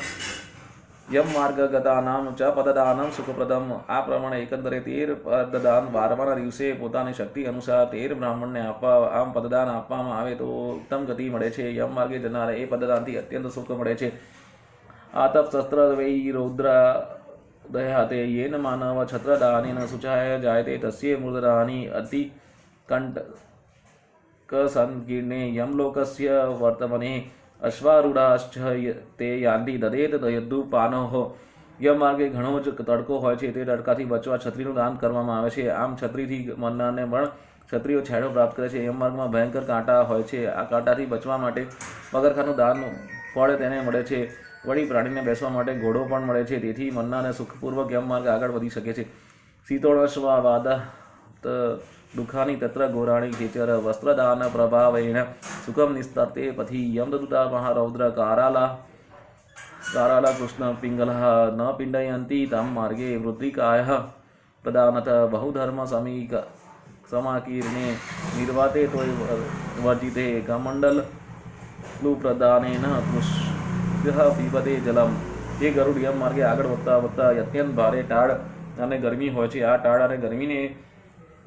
યમ માર્ગગતાનામ ચ પદદાનમ સુખપ્રદમ. આ પ્રમાણે એકંદરે 13 પદદાન 12માના દિવસે પોતાની શક્તિ અનુસાર 13 બ્રાહ્મણને આપવા. આમ પદદાન આપવામાં આવે તો ઉત્તમ ગતિ મળે છે. યમ માર્ગે જનાર એ પદદાનથી અત્યંત સુખ મળે છે. આતપ શસ્ત્ર વૈ રૌદ્ર દયાતે યેન માનવ છત્રદાનેન શુચાય જાયતે તસ્ય મૃદરાની અતિ કંટકસંકીર્ણે યમલોકસ્ય વર્તમને અશ્વારૂઢાશ્ચ તે યાંતિ દદેત યદુપાનોઃ. યમ માર્ગે ઘણો જ તડકો હોય છે, તે તડકાથી બચવા છત્રીનું દાન કરવામાં આવે છે. આમ છત્રીથી મરનારને પણ ક્ષત્રિયો છેડો પ્રાપ્ત કરે છે. યમ માર્ગમાં ભયંકર કાંટા હોય છે. આ કાંટાથી બચવા માટે પગરખાનું દાન ફળ તેને મળે છે. વળી પ્રાણીને બેસવા માટે ઘોડો પણ મળે છે. તેથી મરનારને સુખપૂર્વક યમ માર્ગ આગળ વધી શકે છે. શીતોષ્ણવાદ દુઃખાની તત્ર ગોરાણી ખેચર વસ્ત્રદાન પ્રભાવેણ સુખમ નિસ્તર્તે પથી યમદૂતા મહારૌદ્ર કારાલા કૃષ્ણ પિંગલઃ ન પિંડયંતી તમ માર્ગે વૃદ્ધિકાય પ્રદાનત બહુધર્મ સમાકીર્ણે નિર્વાતે તોય વર્જિતે કમંડલ પ્રદાનેન પીપતે જલમ. એ ગરુડ યમ માર્ગે આગળ વધતા અત્યંત ભારે ટાળ અને ગરમી હોય છે. આ ટાળ અને ગરમીને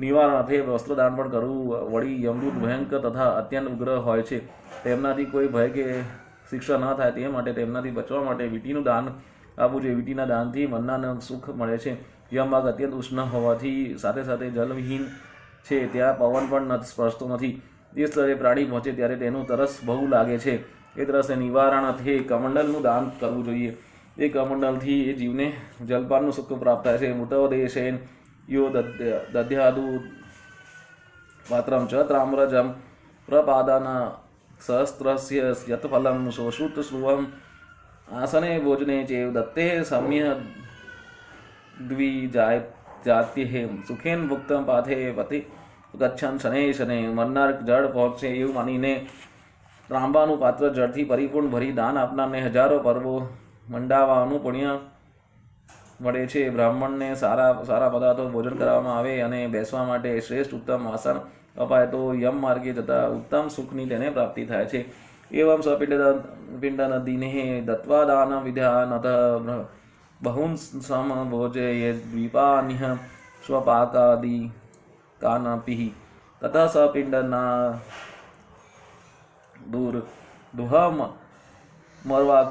નિવારણાર્થે વસ્ત્રદાન પણ કરવું. વળી યમદૂત ભયંકર તથા અત્યંત ઉગ્ર હોય છે. તેમનાથી કોઈ ભય કે શિક્ષા ન થાય તે માટે તેમનાથી બચવા માટે વીંટીનું દાન આપવું જોઈએ. વીંટીના દાનથી મનને સુખ મળે છે. યમમાર્ગ અત્યંત ઉષ્ણ હોવાથી સાથે સાથે જલવિહીન છે. ત્યાં પવન પણ સ્પર્શતો નથી. જે સ્થળે પ્રાણી પહોંચે ત્યારે તેનું તરસ બહુ લાગે છે. એ તરસને નિવારણાર્થે કમંડલનું દાન કરવું જોઈએ. એ કમંડલથી એ જીવને જલપાનનું સુખ પ્રાપ્ત થાય છે. મૃતવદેશેન યો દધ્યાદુ પાત્રમ ચ ત્રામ્રજમ પ્રપાદન સહસ્ત્રસ્ય યત્ફલમ શોષુત શ્રુવમ આસને ભોજને ચેવ દત્તે સમ્ય દ્વિજાત્યહે સુખેન ભુક્તમ પાથે પતિ ગચ્છન શનૈ શનૈ. મરનાર જળ પહોંચશે એવું માનીને ત્રાંબાનું પાત્ર જળથી પરિપૂર્ણ ભરી દાન આપનારને હજારો પર્વો મંડાવવાનું પુણ્ય મળે છે. બ્રાહ્મણને સારા પદાર્થો ભોજન કરવામાં આવે અને બેસવા માટે શ્રેષ્ઠ ઉત્તમ આસન અપાય તો યમ માર્ગે જતા ઉત્તમ સુખની તેને પ્રાપ્તિ થાય છે. એવમ સ્વપિંડ નદીને દત્વા દાન વિધાનત બહુન સમભોજયે દ્વીપાન્યઃ સ્વપાકાદિ કાનપિઃ તથા સપિંડના દુહમ મર્વાક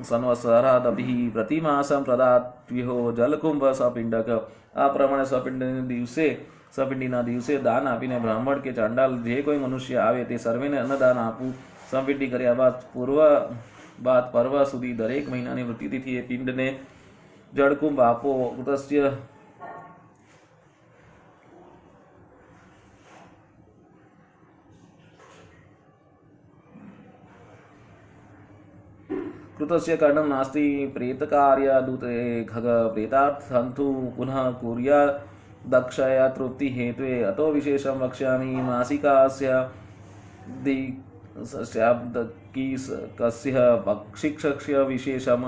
સંવત્સરાદપિઃ પ્રતિમાસમ પ્રદાત્વ્યો જલકુંભ સપિંડક. આ પ્રમાણે સપિંડીના દિવસે દાન આપીને બ્રાહ્મણ કે ચાંડાલ જે કોઈ મનુષ્ય આવે તે સર્વેને અન્નદાન આપવું. સંપિંડી કર્યા બાદ પર્વ સુધી દરેક મહિનાની વૃત્તિથી એ પિંડને જળકુંભ આપો. કૃતસ્ય કર્ણમ નાસ્તિ પ્રેતકાર્ય દૂતે ખગ પ્રેતાર્થંતુ પુનઃ કુર્યા દક્ષયા તૃપ્તિ હેત્વે અતો વિશેષમ વક્ષ્યામિ માસિકાસ્ય દિશાબ્દકીસ્ય પક્ષિકસ્ય વિશેષમ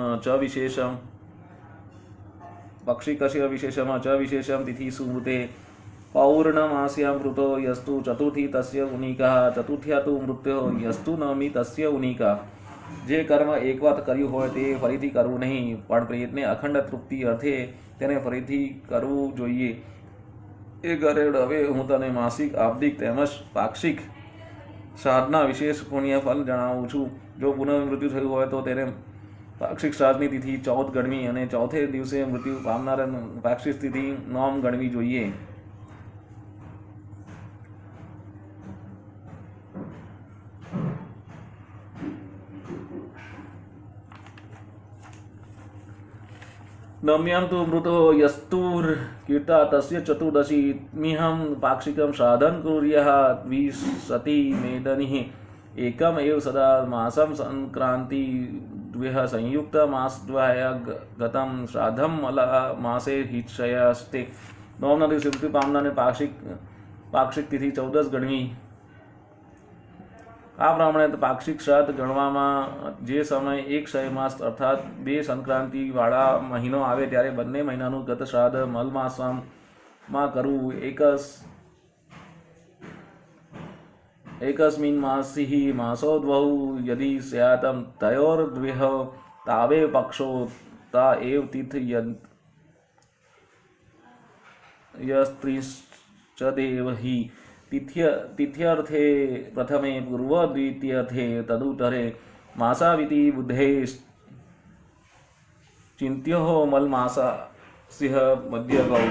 ચ વિશેષમ તિથિ સુમૃતે પૌર્ણમાસ્યામ મૃતો યસ્તુ ચતુર્થી તસ્ય ઉનિકા ચતુર્થ્યા તુ મૃત્યો યસ્તુ નવમી તસ્ય ઉનિકા. જે કર્મ એક વાર કર્યું હોય તે ફરીથી કરવું નહીં, પણ પ્રેતને અખંડ તૃપ્તિ અર્થે તેને ફરીથી કરવું જોઈએ. એ ગરેડ, હવે હું તને માસિક, આબ્દિક તેમજ પાક્ષિક શ્રાદ્ધના વિશેષ પુણ્ય ફલ જણાવું છું. જો પુનઃમૃત્યુ થયું હોય તો તેને પાક્ષિક શ્રાદ્ધની તિથિ 14 ગણવી અને ચોથે દિવસે મૃત્યુ પામનાર પાક્ષિક તિથિ 9 ગણવી જોઈએ. નમ્યામ તુ મૃતો યસ્તુર કીર્તા તસ્ય ચતુર્દશી મિહમ પાક્ષિકમ શ્રાદ્ધં કુર્યઃ દ્વિસતી મેદનિઃ एकम एव सदा मासम संक्रांति द्विह संयुक्त मासद्वय गतम श्राद्धम मला मासे हितशयस्ते નોમ નદી સિદ્ધિ પામનારને પાક્ષિક તિથિ 14 ગણવી. આ પ્રમાણે પાક્ષિક શ્રાદ્ધ ગણવામાં જે સમય એક ક્ષય માસ અર્થાત 2 સંક્રાંતિ વાળા મહિનો આવે ત્યારે બંને મહિનાનું ગત શ્રાદ્ધ મલ માસમાં કરવું. एकस्मिन् मासिः मासोद्वौ यदि स्यात् तयोर्द्विह तावे पक्षो ता एव तिथ्यस्त्रिश्चदेव हि तिथ्यर्थे प्रथमे पूर्वद्वितीयर्थे तदुत्तरे मासाविति बुद्धे चिंत्यो मलमासस्य मध्यगौ.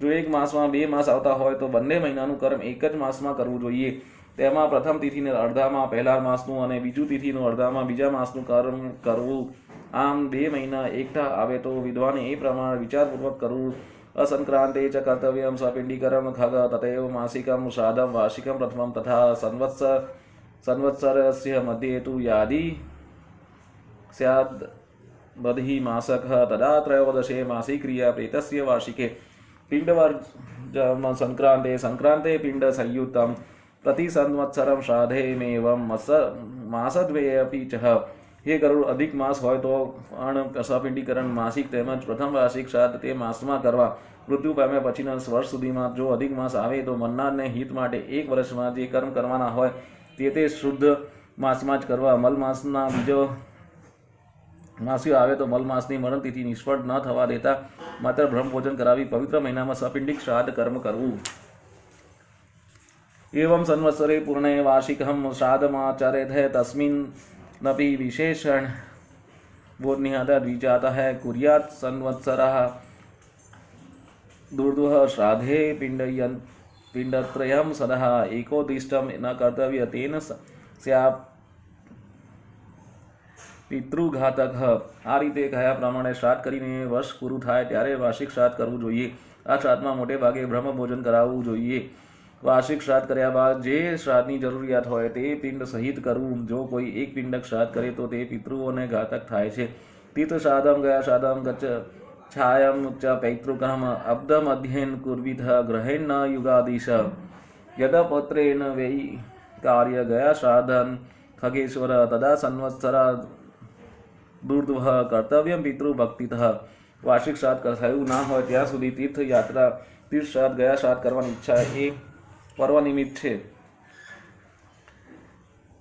જો એક માસમાં 2 માસ આવતા હોય તો બંને મહિનાનું કર્મ એક જ માસમાં કરવું જોઈએ. તેમાં પ્રથમ તિથિને અડધામાં પહેલા માસનું અને બીજું તિથિનું અડધામાં બીજા માસનું કર્મ કરવું. આમ 2 મહિના એકઠા આવે તો વિદ્વાને એ પ્રમાણે વિચારપૂર્વક કરવું. असंक्रांते च कर्तव्यं सपिंडीकरण खग तथैव मासिकं श्राद्धं वार्षिकं प्रथमं तथा संवत्सरस्य मध्ये तु यादि स्याद् बधिः मासकः तदा त्रयोदशे मासी क्रिया प्रेतस्य वार्षिके संक्रांते पिंड संयुक्तं प्रति संवत्सरं श्राद्धेमेवं मासद्वये अपि च. हे गरुड़ अधिक मास હોય તો અણ સપિંડીકરણ માસિક તેમજ પ્રથમ વાર્ષિક શ્રાદ્ધ તે માસમાં કરવા. મૃત્યુ પામ્યા પછીના વર્ષ સુધીમાં જો અધિક માસ આવે તો મરનારને હિત માટે 1 વર્ષમાં જે કર્મ કરવાના હોય તે શુદ્ધ માસમાં જ કરવા. મલ માસના બીજો માસ્યો આવે તો મલ માસની મરણ તિથિ નિષ્ફળ ન થવા દેતા માત્ર બ્રહ્મ ભોજન કરાવી પવિત્ર મહિનામાં સપિંડિક શ્રાદ્ધ કર્મ કરવું. एवं संवत्सरे पूर्णे वार्षिकं श्राद्धमाचरेत् तस्मिन् नपि विशेषण बोधनिहतः द्विजातः कुर्यात् संवत्सरः दुर्दुः श्राद्धे पिंडत्रयं सदः एकोदिष्टं न कर्तव्य तेन स्यात् પિતૃઘાતક. આ રીતે કહ્યા પ્રમાણે શ્રાદ્ધ કરીને વર્ષ પૂરું થાય ત્યારે વાર્ષિક શ્રાદ્ધ કરવું જોઈએ. આ શ્રાદ્ધમાં મોટે ભાગે બ્રહ્મ ભોજન કરાવવું જોઈએ. વાર્ષિક શ્રાદ્ધ કર્યા બાદ જે શ્રાદ્ધની જરૂરિયાત હોય તે પિંડ સહિત કરવું. જો કોઈ એક પિંડક શ્રાદ્ધ કરે તો તે પિતૃઓને ઘાતક થાય છે. તીર્થ શ્રાદ્ધમ ગયા શ્રાદ્ધમ ગચ્છ છાયમ ચ પૈતૃકમ અબ્દમધ્યેન કુર્વિધ ગ્રહેણ ન યુગાદિશ યદપત્રેણ વૈ કાર્ય ગયા શ્રાદ્ધન ખગેશ્વર તદા સંવત્સરા દુર્દુઃ કર્તવ્યમ પિતૃભક્તિતઃ. વાર્ષિક શ્રાદ્ધ થયું ના હોય ત્યાં સુધી તીર્થ શ્રાદ્ધ ગયા શ્રાદ્ધ કરવાની ઈચ્છા એ પર્વ નિમિત્ત છે.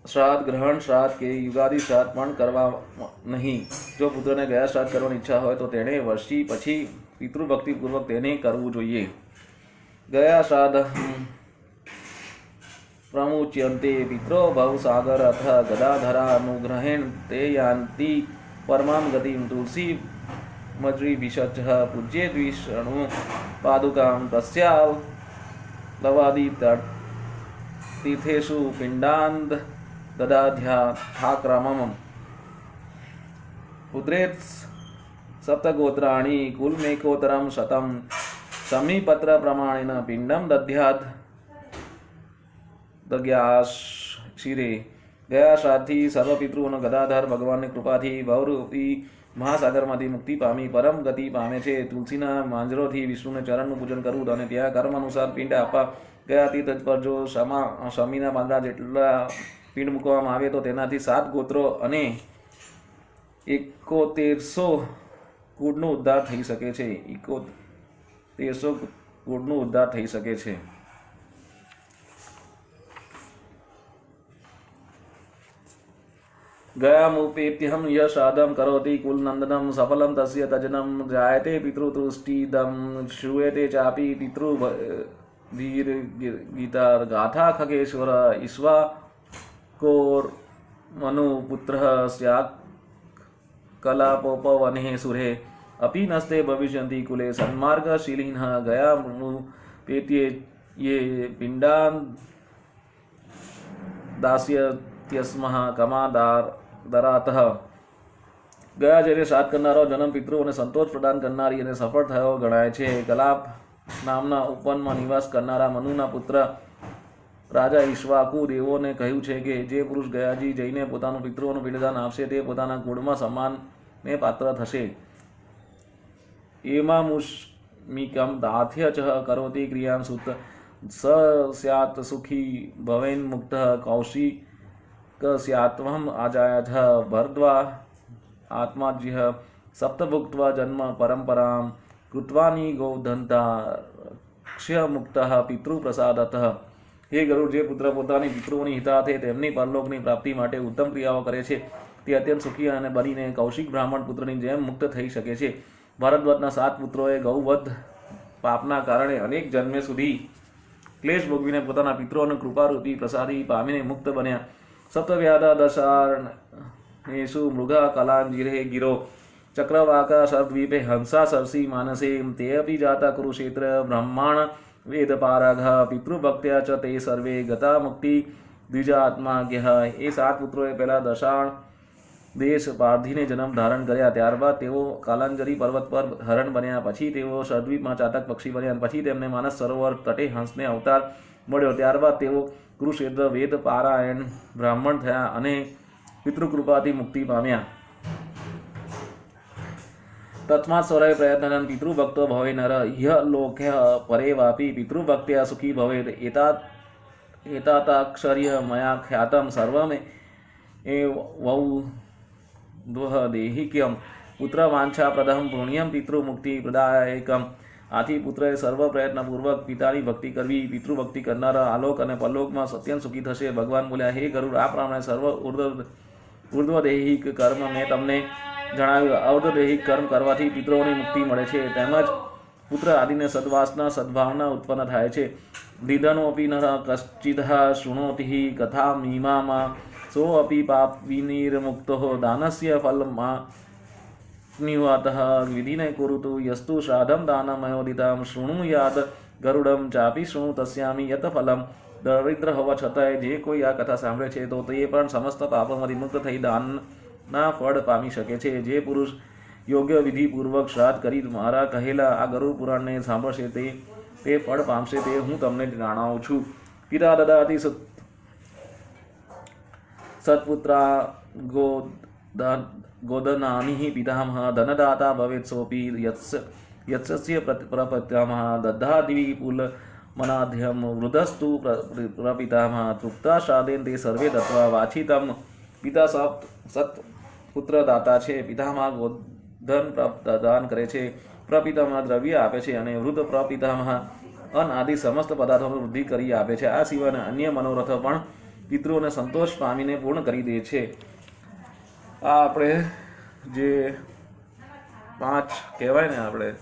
શ્રાદ્ધ ગ્રહણ શ્રાદ્ધ કે યુગાદિ શ્રાદ્ધ પણ કરવા નહીં. જો પુત્રને ગયા શ્રાદ્ધ કરવાની ઈચ્છા હોય તો તેણે વર્ષી પછી પિતૃભક્તિપૂર્વક તેને કરવું જોઈએ. ગયા શ્રાદ્ધ પ્રમુચ્યંતે પિત્રો ભવસાગર અથ ગદાધરાનુગ્रहेण તે યાન્તિ પરમામ ગતિમ. તુલસી મજરી વિશચ પૂજ્યે દ્વિષણુ પાદુકામ તસ્યા લવાદી તીર્થેષુ પિંડાંદ દદાધ્યાથાક્રમમ. પુત્રેત સપ્તગોત્રાણી કુલમેકોતરમ શતમ સમીપત્ર પ્રમાણેન પિંડમ દધ્યાત દગ્યાશિરે. ગયા શ્રાદ્ધથી સર્વ પિતૃઓનો ગદાધર ભગવાનની કૃપાથી ભવરૂપી મહાસાગરમાંથી મુક્તિ પામી પરમ ગતિ પામે છે. તુલસીના માંજરોથી વિષ્ણુને ચરણનું પૂજન કરવું અને ત્યાં કર્મ અનુસાર પિંડ આપવા. ગયા તીર્થ પર જો શમીના પાંદડા જેટલા પિંડ મૂકવામાં આવે તો તેનાથી 7 ગોત્રો અને 7100 કુળનો ઉદ્ધાર થઈ શકે છે. 7100 કુળનો ઉદ્ધાર થઈ શકે છે. गयामुपेत्यहं यः श्राद्धं करोति कुलनन्दनं सफलं तस्य तजनं जायते पितृतुष्टिदं श्रूयते चापि पितृवीरगीतार्गाथा खगेश्वर ईश्वाकोर्मनुपुत्रः स्यात् कलापोपवने सुरे अपि नस्ते भविष्यन्ति कुले सन्मार्गशीलिनः. गयामुपेत्ये ये पिण्डान् दास्यत्यस्मः कमादारातः. ગયા જ્યારે શ્રાદ્ધ કરનારો જન્મ પિતૃઓને સંતોષ પ્રદાન કરનારી અને સફળ થયો ગણાય છે. કલાપ નામના ઉપવનમાં નિવાસ કરનારા મનુના પુત્ર રાજા ઈક્ષ્વાકુ દેવોને કહ્યું છે કે જે પુરુષ ગયાજી જઈને પોતાનું પિતૃઓનું પિંડદાન આપશે તે પોતાના કુળમાં સન્માનને પાત્ર થશે. એમામુષ્મિકમ દાથ્ય ચ કરોતિ ક્રિયામ સુત સ સ્યાત સુખી ભવેન મુક્ત કૌશિક સ્યાત્વમ આજાયથ ભરદ્વા આત્માજ્ય સપ્તભુક્ત્વા જન્મ પરંપરામ કૃત્વાની ગૌધંતા ક્ષય મુક્ત પિતૃપ્રસાદત. હે ગરુડ, જે પુત્ર પોતાની પિતૃઓની હિતાર્થે તેમની પરલોકની પ્રાપ્તિ માટે ઉત્તમ ક્રિયાઓ કરે છે તે અત્યંત સુખી અને બનીને કૌશિક બ્રાહ્મણ પુત્રની જેમ મુક્ત થઈ શકે છે. ભારતવર્ષના 7 પુત્રોએ ગૌવધ પાપના કારણે અનેક જન્મે સુધી ક્લેશ ભોગવીને પોતાના પિતૃઓની કૃપારૂપી પ્રસાદી પામીને મુક્ત બન્યા. સપ્તવ્યાધા દશારણેષુ મૃગા કલાંજીરે ગિરો ચક્રવાકા સરદ્વીપે હંસા સરસી માનસે તે અપી જાતા કુરુક્ષેત્ર બ્રહ્માણ વેદપારઘ પિતૃભક્ત્યા ચ તે સર્વે ગતા મુક્તિ દ્વિજાત્માજ્ઞ. એ 7 પુત્રોએ પહેલા દશાણ દેશ પાર્થીને જન્મ ધારણ કર્યા. ત્યારબાદ તેઓ કાલાંજરી પર્વત પર હરણ બન્યા. પછી તેઓ સરદ્વીપમાં ચાતક પક્ષી બન્યા. પછી તેમને માનસ સરોવર તટે હંસને અવતાર મળ્યો. ત્યારબાદ તેઓ કુરુક્ષેત્ર વેદ પારાયણ બ્રાહ્મણ થયા અને પિતૃકૃપાથી મુક્તિ પામ્યા. તસ્માत् સ્વરે પ્રયત્ન પિતૃભક્તો ભવે નર યહ લોક્ય પરે વાપી પિતૃભક્ત્યા સુખી ભવેદ. એતાતાક્ષર્ય મયા ખ્યાતમ સર્વમે વૌ દેહિક્યમ પુત્ર વાંછાપ્રદમ પુણ્યમ પિતૃમુક્તિ પ્રદાયકમ. આથી પુત્રએ સર્વ પ્રયત્નપૂર્વક પિતાની ભક્તિ કરવી. પિતૃભક્તિ કરનારા આલોક અને પરલોકમાં સત્યન સુખી થશે. ભગવાન બોલ્યા, હે ગરુડ, આ પ્રમાણે સર્વ ઉર્ધ્વદેહિક કર્મ મેં તમને જણાવ્યું. અર્ધદેહિક કર્મ કરવાથી પિતૃઓની મુક્તિ મળે છે. તેમજ પુત્ર આદિને સદવાસના સદભાવના ઉત્પન્ન થાય છે. નિધનોપી ન કશ્ચિદ શૃણોતિ કથા મીમામાં સો અપી પાપ વિનિર્મુક્તો દાનસ્ય ફલમાં નિવાતઃ વિધિને કુરુતુ યસ્તુ શ્રાદ્ધમ દાનમયોદિતમ શૃણુયાદ ગરુડમ ચાપી શૃણુ તસ્યામિ યત ફલમ. દરિદ્ર હોવા છતાંય જે કોઈ આ કથા સાંભળે છે તો તે પણ સમસ્ત પાપોમાંથી મુક્ત થઈ દાનના ફળ પામી શકે છે. જે પુરુષ યોગ્ય વિધિપૂર્વક શ્રાદ્ધ કરી મારા કહેલા આ ગરુડ પુરાણને સાંભળશે તે ફળ પામશે. તે હું તમને જણાવું છું. પિતા દદાતિ સત્પુત્રા ગોદનાનિ પિતામહ ધનદાતા ભવેત સોપી યત્સ્ય પ્રપિતામહ દદ્ધાદ્વિપુલ મનાધ્યમ વૃદ્ધસ્તુ પ્રપિતામહ તૃપ્તા શ્રાદ્ધેન તે સર્વે દત્વા વાછિતમ. પિતા સત્પુત્ર દાતા છે. પિતામહ ગોધન પ્રદાન કરે છે. પ્રપિતામહ દ્રવ્ય આપે છે અને વૃદ્ધ પ્રપિતામહ અન્ન આદિ સમસ્ત પદાર્થોની વૃદ્ધિ કરી આપે છે. આ સિવાયના અન્ય મનોરથ પણ પિતૃઓને સંતોષ પામીને પૂર્ણ કરી દે છે. આ આપણે જે 5 કહેવાય ને, આપણે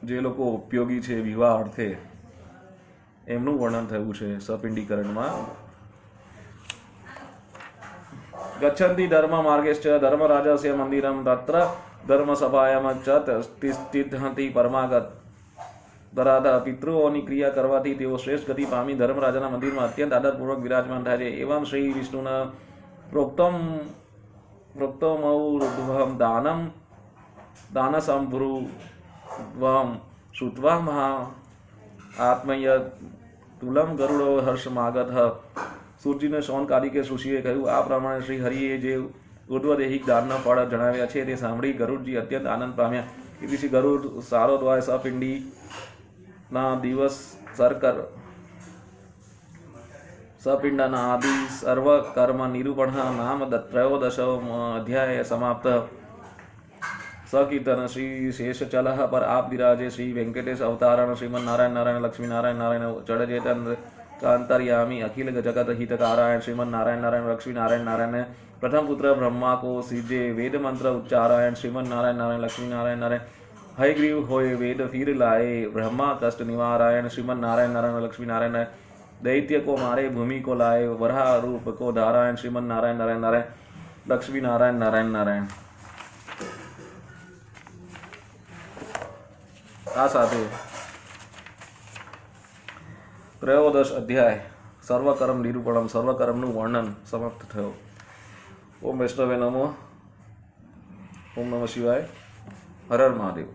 જે લોકો ઉપયોગી છે વિવાહ અર્થે, એમનું વર્ણન થયું છે સપિંડીકરણમાં. ગચ્છન્તિ ધર્મ માર્ગેશ્ચ ધર્મરાજસ્ય મંદિરમ તત્ર ધર્મસભાયામ ચ તિષ્ઠન્તિ પરમાગત દરાદા. પિતૃઓની ક્રિયા કરવાથી તેઓ શ્રેષ્ઠ ગતિ પામી ધર્મરાજાના મંદિરમાં અત્યંત આદરપૂર્વક વિરાજમાન થાય છે. એવં શ્રી વિષ્ણુના પ્રોક્તમૌર્ધ્વં દાનસંભ્રુવં શ્રુત્વા મહા આત્મય તુલમ ગરુડો હર્ષમાગત. સૂર્યને શૌનકાદિકે ઋષિએ કહ્યું. આ પ્રમાણે શ્રી હરિએ જે ઉર્ધ્વદેહિક દાનના ફળ જણાવ્યા છે તે સાંભળી ગરુડજી અત્યંત આનંદ પામ્યા. તેથી ગરુડ સારો દ્વારા સપિંડીના દિવસ સપિંડના આદિ સર્વ કર્મ નિરૂપણ નામ ત્રયોદશો અધ્યાય સમાપ્ત. સકીર્તન શ્રી શેષચલ પર આપ વિરાજે શ્રી વેંકટેશ અવતારણ શ્રીમન નારાયણ નારાયણ લક્ષ્મી નારાયણ નારાયણ જડજેતન કાંતર્યામી અખિલ જગત હિતકારાયણ શ્રીમન નારાયણ નારાયણ લક્ષ્મી નારાયણ નારાયણ. પ્રથમ પુત્ર બ્રહ્મા કો સિજે વેદ મંત્ર ઉચ્ચારાયણ શ્રીમન નારાયણ નારાયણ લક્ષ્મી નારાયણ નારાયણ. હયગ્રીવ હોય વેદ ફીર લાએ બ્રહ્મા કષ્ટ નિવારાયણ શ્રીમન નારાયણ નારાયણ લક્ષ્મી નારાયણ. दैत्य को मारे भूमि को लाए वराह रूप को धारायण श्रीमन नारायण नारायण नारायण लक्ष्मी नारायण नारायण नारायण. આ સાથે ત્રયોદશ અધ્યાય સર્વકર્મ નિરૂપણમ સર્વકર્મનું વર્ણન સમાપ્ત થયો. ઓમ વૈષ્ણવે નમો. ઓમ નમઃ શિવાય. હર હર મહાદેવ.